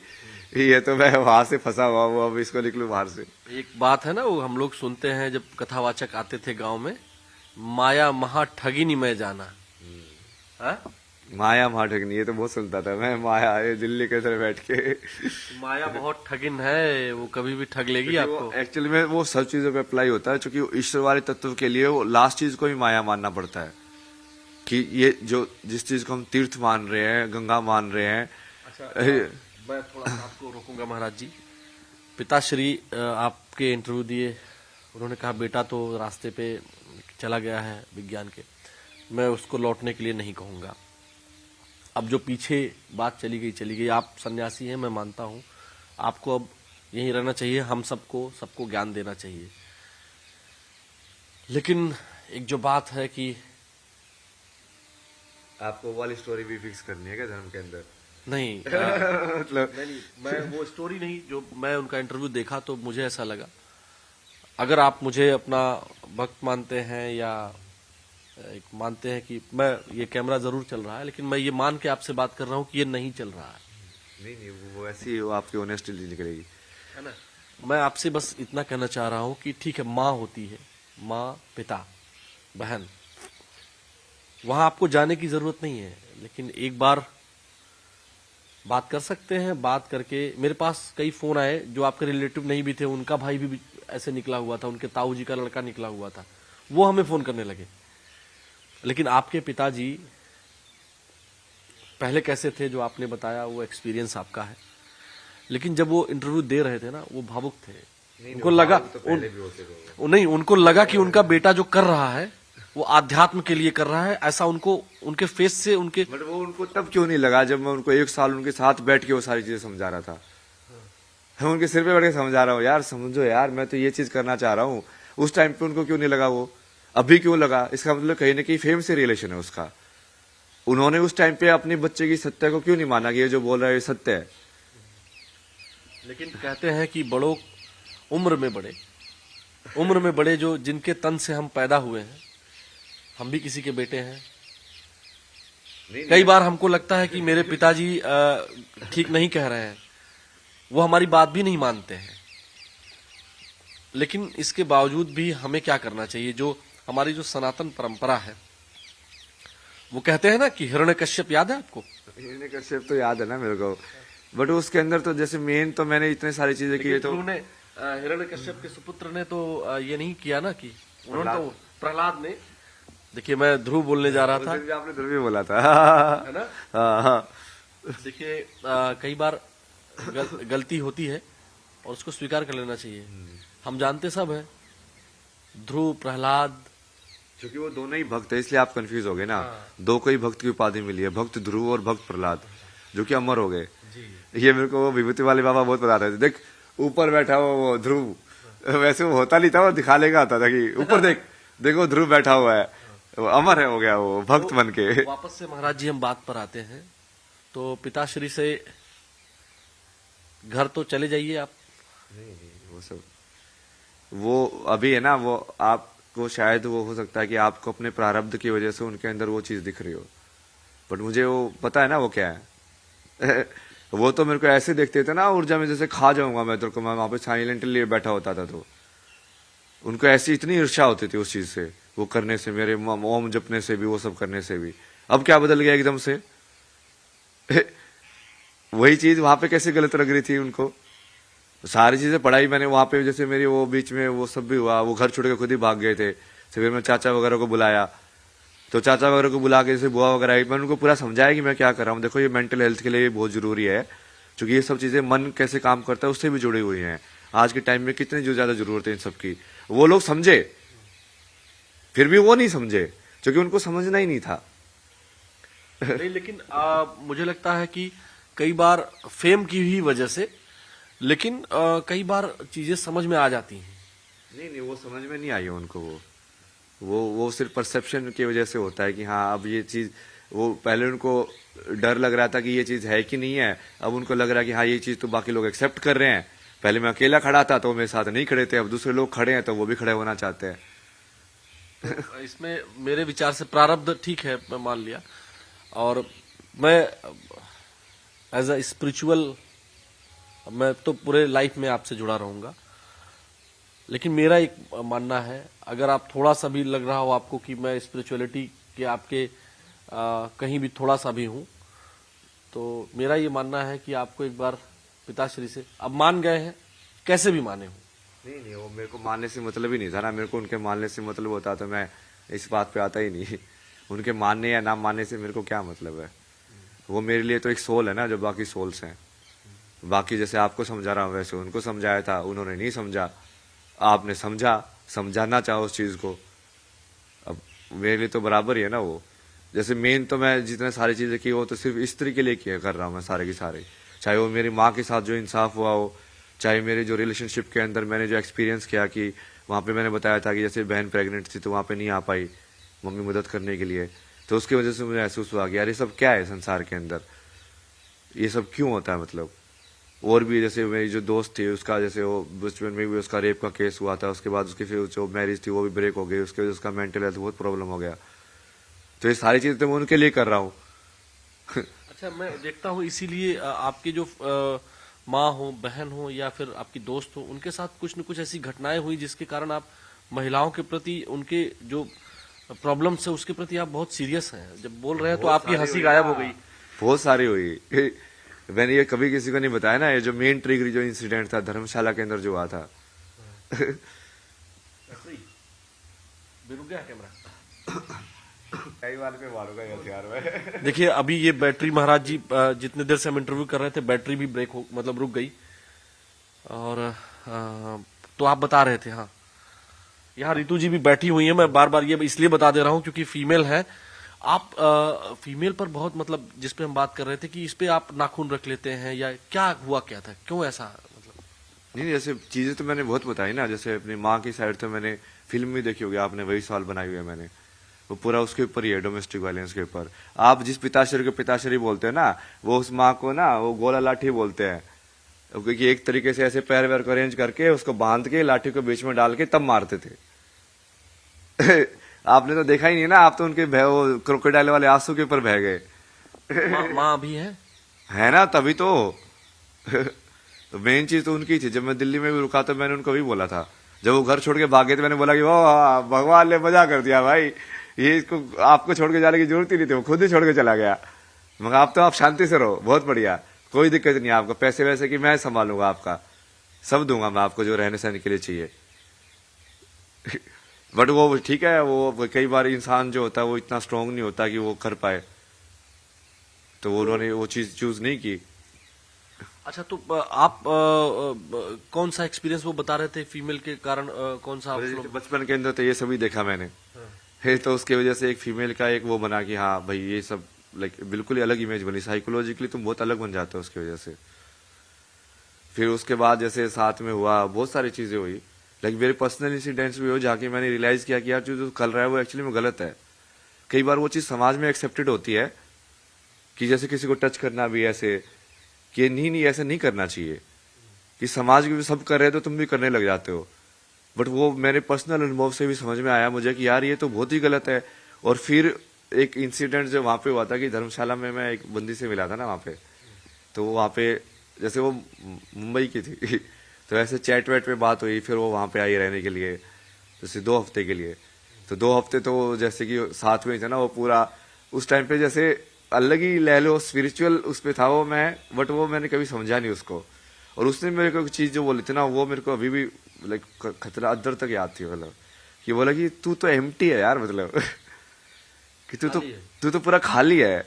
ये तो मैं वहां से फंसा हुआ हूँ, अब इसको निकलूं बाहर से। एक बात है ना, वो हम लोग सुनते हैं जब कथावाचक आते थे गांव में, माया महा ठगिनी मैं जाना। माया महा ठगिनी, ये तो बहुत सुनता था मैं, माया ये दिल्ली के अंदर बैठ के। माया बहुत ठगिन है, वो कभी भी ठग लेगी आपको। एक्चुअली में वो सब चीजों पे अप्लाई होता है, क्योंकि ईश्वर वाले तत्व के लिए वो लास्ट चीज को भी माया मानना पड़ता है। कि ये जो जिस चीज को हम तीर्थ मान रहे हैं, गंगा मान रहे हैं। अच्छा, मैं थोड़ा आपको रोकूंगा महाराज जी। पिताश्री आपके इंटरव्यू दिए, उन्होंने कहा बेटा तो रास्ते पे चला गया है विज्ञान के, मैं उसको लौटने के लिए नहीं कहूंगा। अब जो पीछे बात चली गई, आप सन्यासी हैं मैं मानता हूं, आपको अब यहीं रहना चाहिए, हम सबको ज्ञान देना चाहिए। लेकिन एक जो बात है कि आपको वाली स्टोरी भी फिक्स करनी है क्या धर्म के अंदर? नहीं, मतलब नहीं, मैं वो स्टोरी नहीं, जो मैं उनका इंटरव्यू देखा तो मुझे ऐसा लगा, अगर आप मुझे अपना भक्त मानते हैं या एक मानते हैं कि मैं ये कैमरा जरूर चल रहा है, लेकिन मैं ये मान के आपसे बात कर रहा हूँ कि ये नहीं चल रहा है, नहीं नहीं, वो ऐसी वो आपकी ऑनेस्टी निकलेगी। है ना। मैं आपसे बस इतना कहना चाह रहा हूँ कि ठीक है, माँ होती है, माँ, पिता, बहन, वहां आपको जाने की जरूरत नहीं है, लेकिन एक बार बात कर सकते हैं। बात करके मेरे पास कई फोन आए जो आपके रिलेटिव नहीं भी थे, उनका भाई भी ऐसे निकला हुआ था, उनके ताऊ जी का लड़का निकला हुआ था, वो हमें फोन करने लगे। लेकिन आपके पिताजी पहले कैसे थे जो आपने बताया, वो एक्सपीरियंस आपका है, लेकिन जब वो इंटरव्यू दे रहे थे ना, वो भावुक थे। उनको लगा नहीं, उनको लगा कि उनका बेटा जो कर रहा है वो आध्यात्म के लिए कर रहा है, ऐसा उनको उनके फेस से उनके। बट वो उनको तब क्यों नहीं लगा जब मैं उनको 1 साल उनके साथ बैठ के वो सारी चीजें समझा रहा था। मैं उनके सिर पे बैठ के समझा रहा हूँ, यार समझो यार, मैं तो ये चीज करना चाह रहा हूँ। उस टाइम पे उनको क्यों नहीं लगा, वो अभी क्यों लगा? इसका मतलब कहीं ना कहीं फेम से रिलेशन है उसका। उन्होंने उस टाइम पे अपने बच्चे की सत्य को क्यों नहीं माना कि ये जो बोल रहा है ये सत्य है? लेकिन कहते हैं कि बड़ों उम्र में बड़े जो जिनके तन से हम पैदा हुए हैं, हम भी किसी के बेटे हैं। कई बार हमको लगता है कि मेरे पिताजी ठीक नहीं कह रहे हैं, वो हमारी बात भी नहीं मानते हैं, लेकिन इसके बावजूद भी हमें क्या करना चाहिए? जो हमारी जो सनातन परंपरा है, वो कहते हैं ना कि हिरण्यकश्यप, याद है आपको? हिरण्यकश्यप तो याद है ना मेरे को, बट उसके अंदर तो जैसे मेन तो मैंने इतने सारी चीजें की तो हिरण्यकश्यप के सुपुत्र ने तो ये नहीं किया ना कि उन्होंने तो प्रहलाद ने, देखिए मैं ध्रुव बोलने जा रहा था, आपने ध्रुव भी बोला था है ना। हाँ। देखिए कई बार गलती होती है और उसको स्वीकार कर लेना चाहिए। हम जानते सब है, ध्रुव, प्रहलाद, क्योंकि वो दोनों ही भक्त है, इसलिए आप कंफ्यूज हो गए ना। दो को ही भक्त की उपाधि मिली है, भक्त ध्रुव और भक्त प्रहलाद, जो कि अमर हो गए। ये मेरे को वो विभूति वाले बाबा बहुत बताते थे, देख ऊपर बैठा हुआ वो ध्रुव, वैसे वो होता नहीं था, वो दिखा लेगा आता था कि ऊपर देख, देखो ध्रुव बैठा हुआ है, वो अमर है, हो गया वो भक्त बन के। वापस से महाराज जी हम बात पर आते हैं, तो पिताश्री से घर तो चले जाइए आप। नहीं, वो सब वो अभी है ना, वो आपको शायद वो हो सकता है कि आपको अपने प्रारब्ध की वजह से उनके अंदर वो चीज दिख रही हो, बट मुझे वो पता है ना वो क्या है। वो तो मेरे को ऐसे देखते थे ना ऊर्जा में, जैसे खा जाऊंगा मैं तेरे को, मैं वहां पे साइलेंटली बैठा होता था, तो उनको ऐसी इतनी ईर्ष्या होती थी उस चीज से, वो करने से, मेरे ओम जपने से भी, वो सब करने से भी। अब क्या बदल गया एकदम से? वही चीज वहां पे कैसे गलत लग रही थी उनको? सारी चीजें पढ़ाई मैंने वहां पे, जैसे मेरी वो बीच में वो सब भी हुआ, वो घर छोड़ के खुद ही भाग गए थे, फिर मैं चाचा वगैरह को बुलाया, तो चाचा वगैरह को बुला के जैसे बुआ वगैरह आई, मैंने उनको पूरा समझाया कि मैं क्या कर रहा हूँ, देखो ये मेंटल हेल्थ के लिए बहुत जरूरी है, क्योंकि ये सब चीजें मन कैसे काम करता है उससे भी जुड़ी हुई हैं। आज के टाइम में कितनी जो ज्यादा जरूरत है इन सबकी, वो लोग समझे, फिर भी वो नहीं समझे, क्योंकि उनको समझना ही नहीं था। नहीं, लेकिन मुझे लगता है कि कई बार फेम की ही वजह से, लेकिन कई बार चीजें समझ में आ जाती हैं। नहीं, वो समझ में नहीं आई है उनको, वो सिर्फ परसेप्शन की वजह से होता है कि हाँ अब ये चीज, वो पहले उनको डर लग रहा था कि ये चीज है कि नहीं है, अब उनको लग रहा है कि हाँ ये चीज तो बाकी लोग एक्सेप्ट कर रहे हैं। पहले मैं अकेला खड़ा था तो वो मेरे साथ नहीं खड़े थे, अब दूसरे लोग खड़े हैं तो वो भी खड़े होना चाहते हैं। तो इसमें मेरे विचार से प्रारब्ध ठीक है, मैं मान लिया, और मैं एज अ स्पिरिचुअल, मैं तो पूरे लाइफ में आपसे जुड़ा रहूंगा, लेकिन मेरा एक मानना है, अगर आप थोड़ा सा भी लग रहा हो आपको कि मैं स्पिरिचुअलिटी के आपके कहीं भी थोड़ा सा भी हूं, तो मेरा ये मानना है कि आपको एक बार पिताश्री से, अब मान गए हैं, कैसे भी माने हो। नहीं, वो मेरे को मानने से मतलब ही नहीं था ना, मेरे को उनके मानने से मतलब होता तो मैं इस बात पे आता ही नहीं। उनके मानने या ना मानने से मेरे को क्या मतलब है? वो मेरे लिए तो एक सोल है ना, जो बाकी सोल्स हैं। बाकी जैसे आपको समझा रहा हूँ वैसे उनको समझाया था, उन्होंने नहीं समझा, आपने समझा, समझाना चाहो उस चीज को, अब मेरे लिए तो बराबर ही है ना वो। जैसे मेन तो मैं जितने सारी चीजें की वो तो सिर्फ स्त्री के लिए किया कर रहा हूँ मैं, सारे की सारे, चाहे वो मेरी माँ के साथ जो इंसाफ हुआ हो, चाहे मेरे जो रिलेशनशिप के अंदर मैंने जो एक्सपीरियंस किया कि वहाँ पे मैंने बताया था कि जैसे बहन प्रेग्नेंट थी तो वहाँ पे नहीं आ पाई मम्मी मदद करने के लिए, तो उसकी वजह से मुझे महसूस हुआ कि यार ये सब क्या है संसार के अंदर, ये सब क्यों होता है मतलब। और भी जैसे मेरी जो दोस्त थी उसका, जैसे वो बचपन में भी उसका रेप का केस हुआ था, उसके बाद उसकी फिर जो मैरिज थी वो भी ब्रेक हो गई, उसके वजह से उसका मेंटल हेल्थ बहुत प्रॉब्लम हो गया। तो ये सारी चीजें तो मैं उनके लिए कर रहा हूँ। अच्छा, मैं देखता हूँ इसीलिए आपके जो माँ हो, बहन हो या फिर आपकी दोस्त हो, उनके साथ कुछ न कुछ ऐसी घटनाएं हुई जिसके कारण आप महिलाओं के प्रति, उनके जो प्रॉब्लम्स है उसके प्रति आप बहुत सीरियस हैं। जब बोल रहे हैं तो आपकी हंसी गायब हो गई। बहुत सारी हुई। मैंने ये कभी किसी को नहीं बताया ना, ये जो मेन ट्रिगर जो इंसिडेंट था धर्मशाला के अंदर जो हुआ था। रुक गया कैमरा। कई बार पे मारूंगा हथियार में। देखिए, अभी ये बैटरी महाराज जी जितने देर से हम इंटरव्यू कर रहे थे, बैटरी भी ब्रेक हो, मतलब रुक गई। और तो आप बता रहे थे, हाँ, यहाँ रितु जी भी बैठी हुई है। मैं बार बार ये इसलिए बता दे रहा हूँ क्योंकि फीमेल है। आप फीमेल पर बहुत, मतलब जिस पे हम बात कर रहे थे कि इस पे आप नाखून रख लेते हैं, या क्या हुआ, क्या था, क्यों ऐसा, मतलब? नहीं, जैसे चीजें तो मैंने बहुत बताई ना। जैसे अपनी माँ की साइड तो मैंने फिल्म भी देखी होगी आपने, वही सवाल बनाई हुई है मैंने। वो पूरा उसके ऊपर ही है, डोमेस्टिक वायलेंस के ऊपर। आप जिस पिताश्री को पिताश्री बोलते हैं ना, वो उस माँ को ना वो गोला लाठी बोलते हैं, क्योंकि एक तरीके से ऐसे पैर वैर को अरेंज करके उसको बांध के लाठी को बीच में डाल के तब मारते थे। आपने तो देखा ही नहीं ना, आप तो उनके वो क्रोकोडाइल वाले आंसू के ऊपर बह गए। माँ भी है ना, तभी तो। तो मेन चीज तो उनकी थी। जब मैं दिल्ली में भी रुका तो मैंने उनको भी बोला था, जब वो घर छोड़ के भागे तो मैंने बोला कि वाह, भगवान ने मजा कर दिया भाई, ये इसको आपको छोड़ के जाने की जरूरत ही नहीं थी, वो खुद ही छोड़ के चला गया। मगर आप तो आप शांति से रहो, बहुत बढ़िया, कोई दिक्कत नहीं आपको, पैसे वैसे की मैं संभालूंगा, आपका सब दूंगा मैं आपको जो रहने सहने के लिए चाहिए। बट वो ठीक है, वो कई बार इंसान जो होता है वो इतना स्ट्रांग नहीं होता कि वो कर पाए, तो उन्होंने वो चीज चूज नहीं की। अच्छा, तो आप कौन सा एक्सपीरियंस वो बता रहे थे फीमेल के कारण, कौन सा बचपन के अंदर तो ये सभी देखा मैंने। है तो उसके वजह से एक फीमेल का एक वो बना कि हाँ भाई ये सब लाइक बिल्कुल ही अलग इमेज बनी, साइकोलॉजिकली तुम बहुत अलग बन जाते हो उसकी वजह से। फिर उसके बाद जैसे साथ में हुआ, बहुत सारी चीजें हुई, लाइक मेरे पर्सनल इंसिडेंट्स भी हो, जाके मैंने रियलाइज किया कि यार जो कर रहा है वो एक्चुअली में गलत है। कई बार वो चीज समाज में एक्सेप्टेड होती है कि जैसे किसी को टच करना भी ऐसे कि नहीं ऐसा नहीं करना चाहिए, कि समाज में भी सब कर रहे हैं तो तुम भी करने लग जाते हो। बट वो मेरे पर्सनल अनुभव से भी समझ में आया मुझे कि यार ये तो बहुत ही गलत है। और फिर एक इंसिडेंट जो वहां पे हुआ था कि धर्मशाला में मैं एक बंदी से मिला था ना वहां पे, तो वहां पे जैसे वो मुंबई की थी तो ऐसे चैट वैट पे बात हुई, फिर वो वहां पे आई रहने के लिए जैसे 2 हफ्ते के लिए। तो 2 हफ्ते तो जैसे कि साथ में थे ना, वो पूरा उस टाइम पे जैसे अलग ही ले लो स्पिरिचुअल उस पे था वो मैं, बट वो मैंने कभी समझा नहीं उसको। और उसने मेरे को चीज जो बोली थी ना, वो मेरे को अभी भी लाइक खतरा अदर तक याद थी। मतलब कि बोला कि तू तो एम्प्टी है यार, मतलब कि तू तो पूरा खाली है,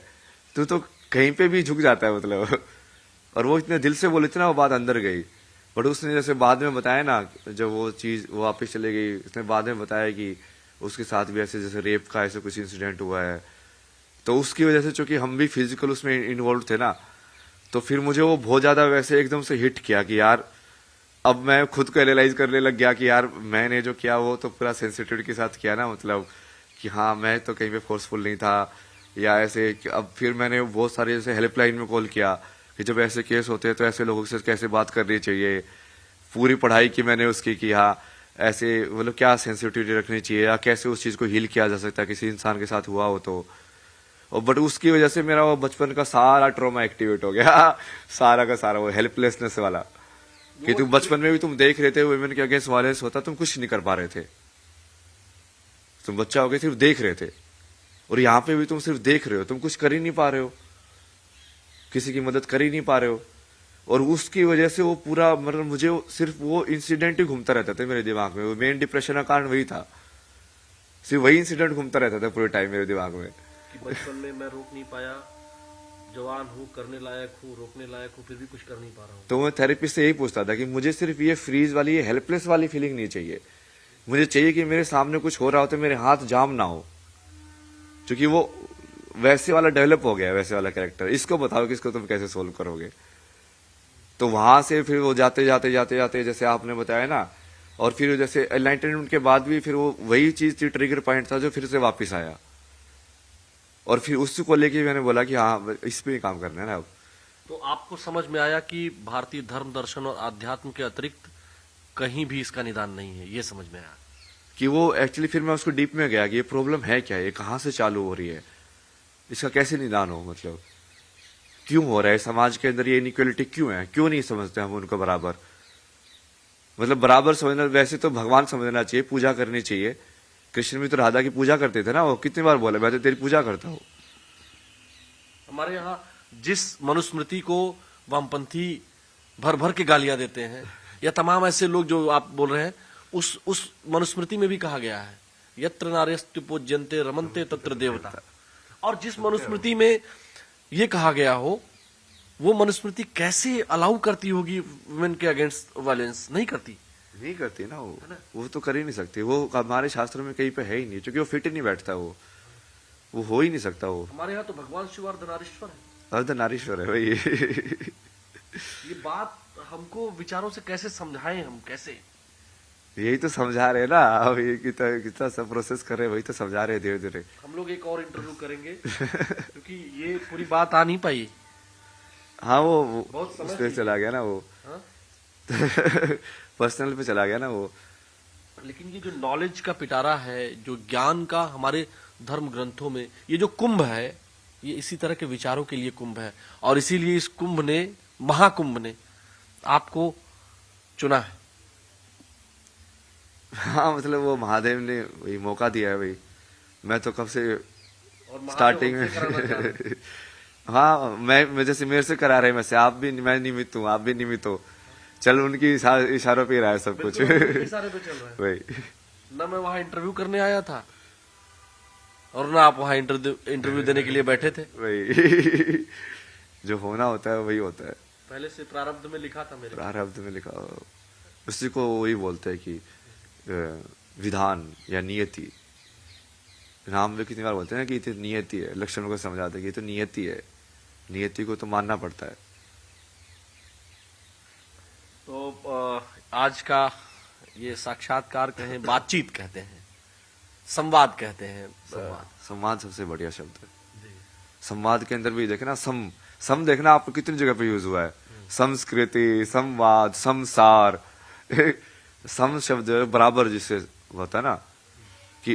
तू तो कहीं पे भी झुक जाता है, मतलब। और वो इतने दिल से बोली थी ना, वो बात अंदर गई। बट उसने जैसे बाद में बताया ना, जब वो चीज वो वापस चले गई, उसने बाद में बताया कि उसके साथ भी ऐसे जैसे रेप का ऐसे कुछ इंसिडेंट हुआ है। तो उसकी वजह से चूंकि हम भी फिजिकल उसमें इन्वॉल्व थे ना, तो फिर मुझे वो बहुत ज्यादा वैसे एकदम से हिट किया कि यार अब मैं खुद को एनालाइज करने लग गया कि यार मैंने जो किया वो तो पूरा सेंसिटिविटी के साथ किया ना, मतलब कि हाँ मैं तो कहीं पे फोर्सफुल नहीं था या ऐसे। अब फिर मैंने बहुत सारे जैसे हेल्पलाइन में कॉल किया कि जब ऐसे केस होते हैं तो ऐसे लोगों से कैसे बात करनी चाहिए। पूरी पढ़ाई की मैंने उसकी कि हाँ ऐसे मतलब क्या सेंसिटिविटी रखनी चाहिए या कैसे उस चीज को हील किया जा सकता है किसी इंसान के साथ हुआ हो तो। और बट उसकी वजह से मेरा वो बचपन का सारा ट्रॉमा एक्टिवेट हो गया सारा का सारा वो हेल्पलेसनेस वाला, कि तुम बचपन में भी तुम देख रहे थे वुमेन के अगेंस्ट वायलेंस होता, तुम कुछ नहीं कर पा रहे थे, तुम बच्चा हो गए सिर्फ देख रहे थे। और यहाँ पे भी तुम सिर्फ देख रहे हो, तुम कुछ कर ही नहीं पा रहे हो, किसी की मदद कर ही नहीं पा रहे हो। और उसकी वजह से वो पूरा मतलब मुझे सिर्फ वो इंसिडेंट ही घूमता रहता था मेरे दिमाग में। वो मेन डिप्रेशन का कारण वही था, सिर्फ वही इंसिडेंट घूमता रहता था पूरे टाइम मेरे दिमाग में कि बचपन में मैं रोक नहीं पाया, जवान हूँ, करने लायक हूँ, रोकने लायक हूँ, फिर भी कुछ कर नहीं पा रहा हूँ। तो मैं थेरेपिस्ट से यही पूछता था कि मुझे सिर्फ ये फ्रीज वाली ये हेल्पलेस वाली फीलिंग नहीं चाहिए, मुझे चाहिए कि मेरे सामने कुछ हो रहा हो तो मेरे हाथ जाम ना हो, क्योंकि वो वैसे वाला डेवलप हो गया, वैसे वाला कैरेक्टर। इसको बताओ कि इसको तुम कैसे सोल्व करोगे। तो वहां से फिर वो जाते जाते जाते जाते जैसे आपने बताया ना, और फिर जैसे एनलाइटनमेंट के बाद भी फिर वो वही चीज थी, ट्रिगर पॉइंट था जो फिर से वापस आया। और फिर उसी को लेके मैंने बोला कि हाँ इस पे ही काम करना है ना अब। तो आपको समझ में आया कि भारतीय धर्म दर्शन और आध्यात्म के अतिरिक्त कहीं भी इसका निदान नहीं है, ये समझ में आया? कि वो एक्चुअली फिर मैं उसको डीप में गया कि ये प्रॉब्लम है क्या, ये कहाँ से चालू हो रही है, इसका कैसे निदान हो, मतलब क्यों हो रहा है समाज के अंदर, ये इनइक्वालिटी क्यों है, क्यों नहीं समझते हम उनको बराबर। मतलब बराबर समझना, वैसे तो भगवान समझना चाहिए, पूजा करनी चाहिए। कृष्ण भी तो राधा की पूजा करते थे ना, वो कितनी बार बोले मैं तो तेरी पूजा करता हूँ। हमारे यहाँ जिस मनुस्मृति को वामपंथी भर भर के गालियां देते हैं, या तमाम ऐसे लोग जो आप बोल रहे हैं, उस मनुस्मृति में भी कहा गया है यत्र नार्यस्तु पूज्यन्ते रमन्ते तत्र देवता। और जिस मनुस्मृति में ये कहा गया हो, वो मनुस्मृति कैसे अलाउ करती होगी वुमेन के अगेंस्ट वायलेंस? नहीं करती, नहीं करती ना वो तो कर ही नहीं सकती। वो हमारे शास्त्रों में कहीं पे है ही नहीं, क्योंकि वो फिट ही नहीं बैठता, वो हो ही नहीं सकता। वो हमारे यहाँ तो भगवान शिव अर्धनारीश्वर है, अर्धनारीश्वर है भाई। ये बात हमको विचारों से कैसे समझाएं, हम कैसे? यही तो समझा रहे ना, अब ये कितना सब प्रोसेस कर रहे हैं, वही तो समझा रहे धीरे धीरे। हम लोग एक और इंटरव्यू करेंगे क्योंकि ये पूरी बात आ नहीं पाई। हाँ वो बहुत समय उस पे चला गया ना वो, हाँ? पर्सनल पे चला गया ना वो। लेकिन ये जो नॉलेज का पिटारा है, जो ज्ञान का हमारे धर्म ग्रंथों में ये जो कुंभ है, ये इसी तरह के विचारों के लिए कुंभ है। और इसीलिए इस कुंभ ने, महाकुंभ ने आपको चुना है। हाँ मतलब वो महादेव ने वही मौका दिया है भाई। मैं तो कब से और महादेव स्टार्टिंग हमसे कराना चाह रहे हैं। में हाँ मैं जैसे मेरे से करा रहे हैं, वैसे आप भी, मैं निमित्त हूँ, आप भी निमित्त हो। चल उनकी इशारों पे ही रहा है सब कुछ। बिल्कुल, इशारे पे चल रहा है। वही ना मैं वहां इंटरव्यू करने आया था और ना आप वहां इंटरव्यू देने के लिए बैठे थे। वही जो होना होता है वही होता है। पहले से प्रारब्ध में लिखा था मेरे। प्रारब्ध में लिखा, उसी को वही बोलते हैं कि विधान या नियति। राम में कितनी बार बोलते हैं ना कि ये तो नियति है, लक्ष्मण को समझाते हैं कि ये तो नियति है, नियति को तो मानना पड़ता है। तो आज का ये साक्षात्कार कहें, बातचीत कहते हैं, संवाद कहते हैं। संवाद सबसे बढ़िया शब्द है। संवाद के अंदर भी देखे ना, सम देखना आपको कितनी जगह पे यूज हुआ है। संस्कृति, संवाद, संसार। सम शब्द बराबर जिससे होता है ना, कि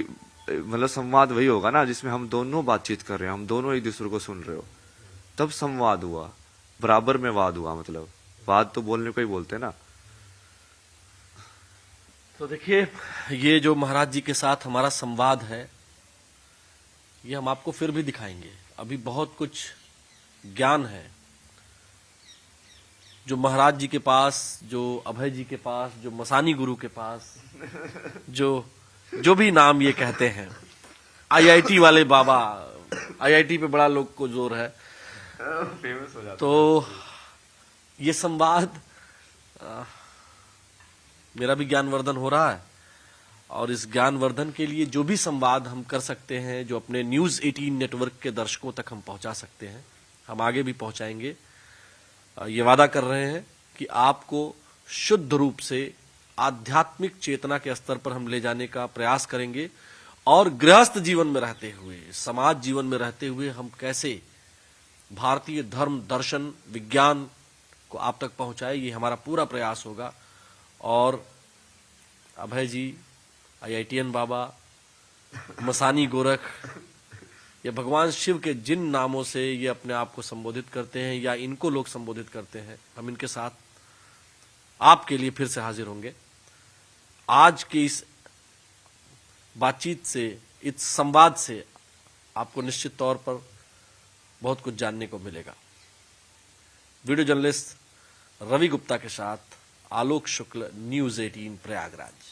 मतलब संवाद वही होगा ना जिसमें हम दोनों बातचीत कर रहे हैं, हम दोनों एक दूसरे को सुन रहे हो, तब संवाद हुआ। बराबर में वाद हुआ, मतलब वाद तो बोलने को ही बोलते हैं ना। तो देखिए, ये जो महाराज जी के साथ हमारा संवाद है, ये हम आपको फिर भी दिखाएंगे। अभी बहुत कुछ ज्ञान है जो महाराज जी के पास, जो अभय जी के पास, जो मसानी गुरु के पास, जो भी नाम ये कहते हैं, आईआईटी वाले बाबा, आईआईटी पे बड़ा लोग को जोर है, फेमस हो जाता। तो ये संवाद, मेरा भी ज्ञानवर्धन हो रहा है। और इस ज्ञानवर्धन के लिए जो भी संवाद हम कर सकते हैं, जो अपने न्यूज 18 नेटवर्क के दर्शकों तक हम पहुंचा सकते हैं, हम आगे भी पहुंचाएंगे। ये वादा कर रहे हैं कि आपको शुद्ध रूप से आध्यात्मिक चेतना के स्तर पर हम ले जाने का प्रयास करेंगे। और गृहस्थ जीवन में रहते हुए, समाज जीवन में रहते हुए हम कैसे भारतीय धर्म, दर्शन, विज्ञान को आप तक पहुंचाए, ये हमारा पूरा प्रयास होगा। और अभय जी, आईआईटीएन बाबा, मसानी गोरख, या भगवान शिव के जिन नामों से ये अपने आप को संबोधित करते हैं या इनको लोग संबोधित करते हैं, हम इनके साथ आपके लिए फिर से हाजिर होंगे। आज की इस बातचीत से, इस संवाद से आपको निश्चित तौर पर बहुत कुछ जानने को मिलेगा। वीडियो जर्नलिस्ट रवि गुप्ता के साथ आलोक शुक्ल, न्यूज 18 प्रयागराज।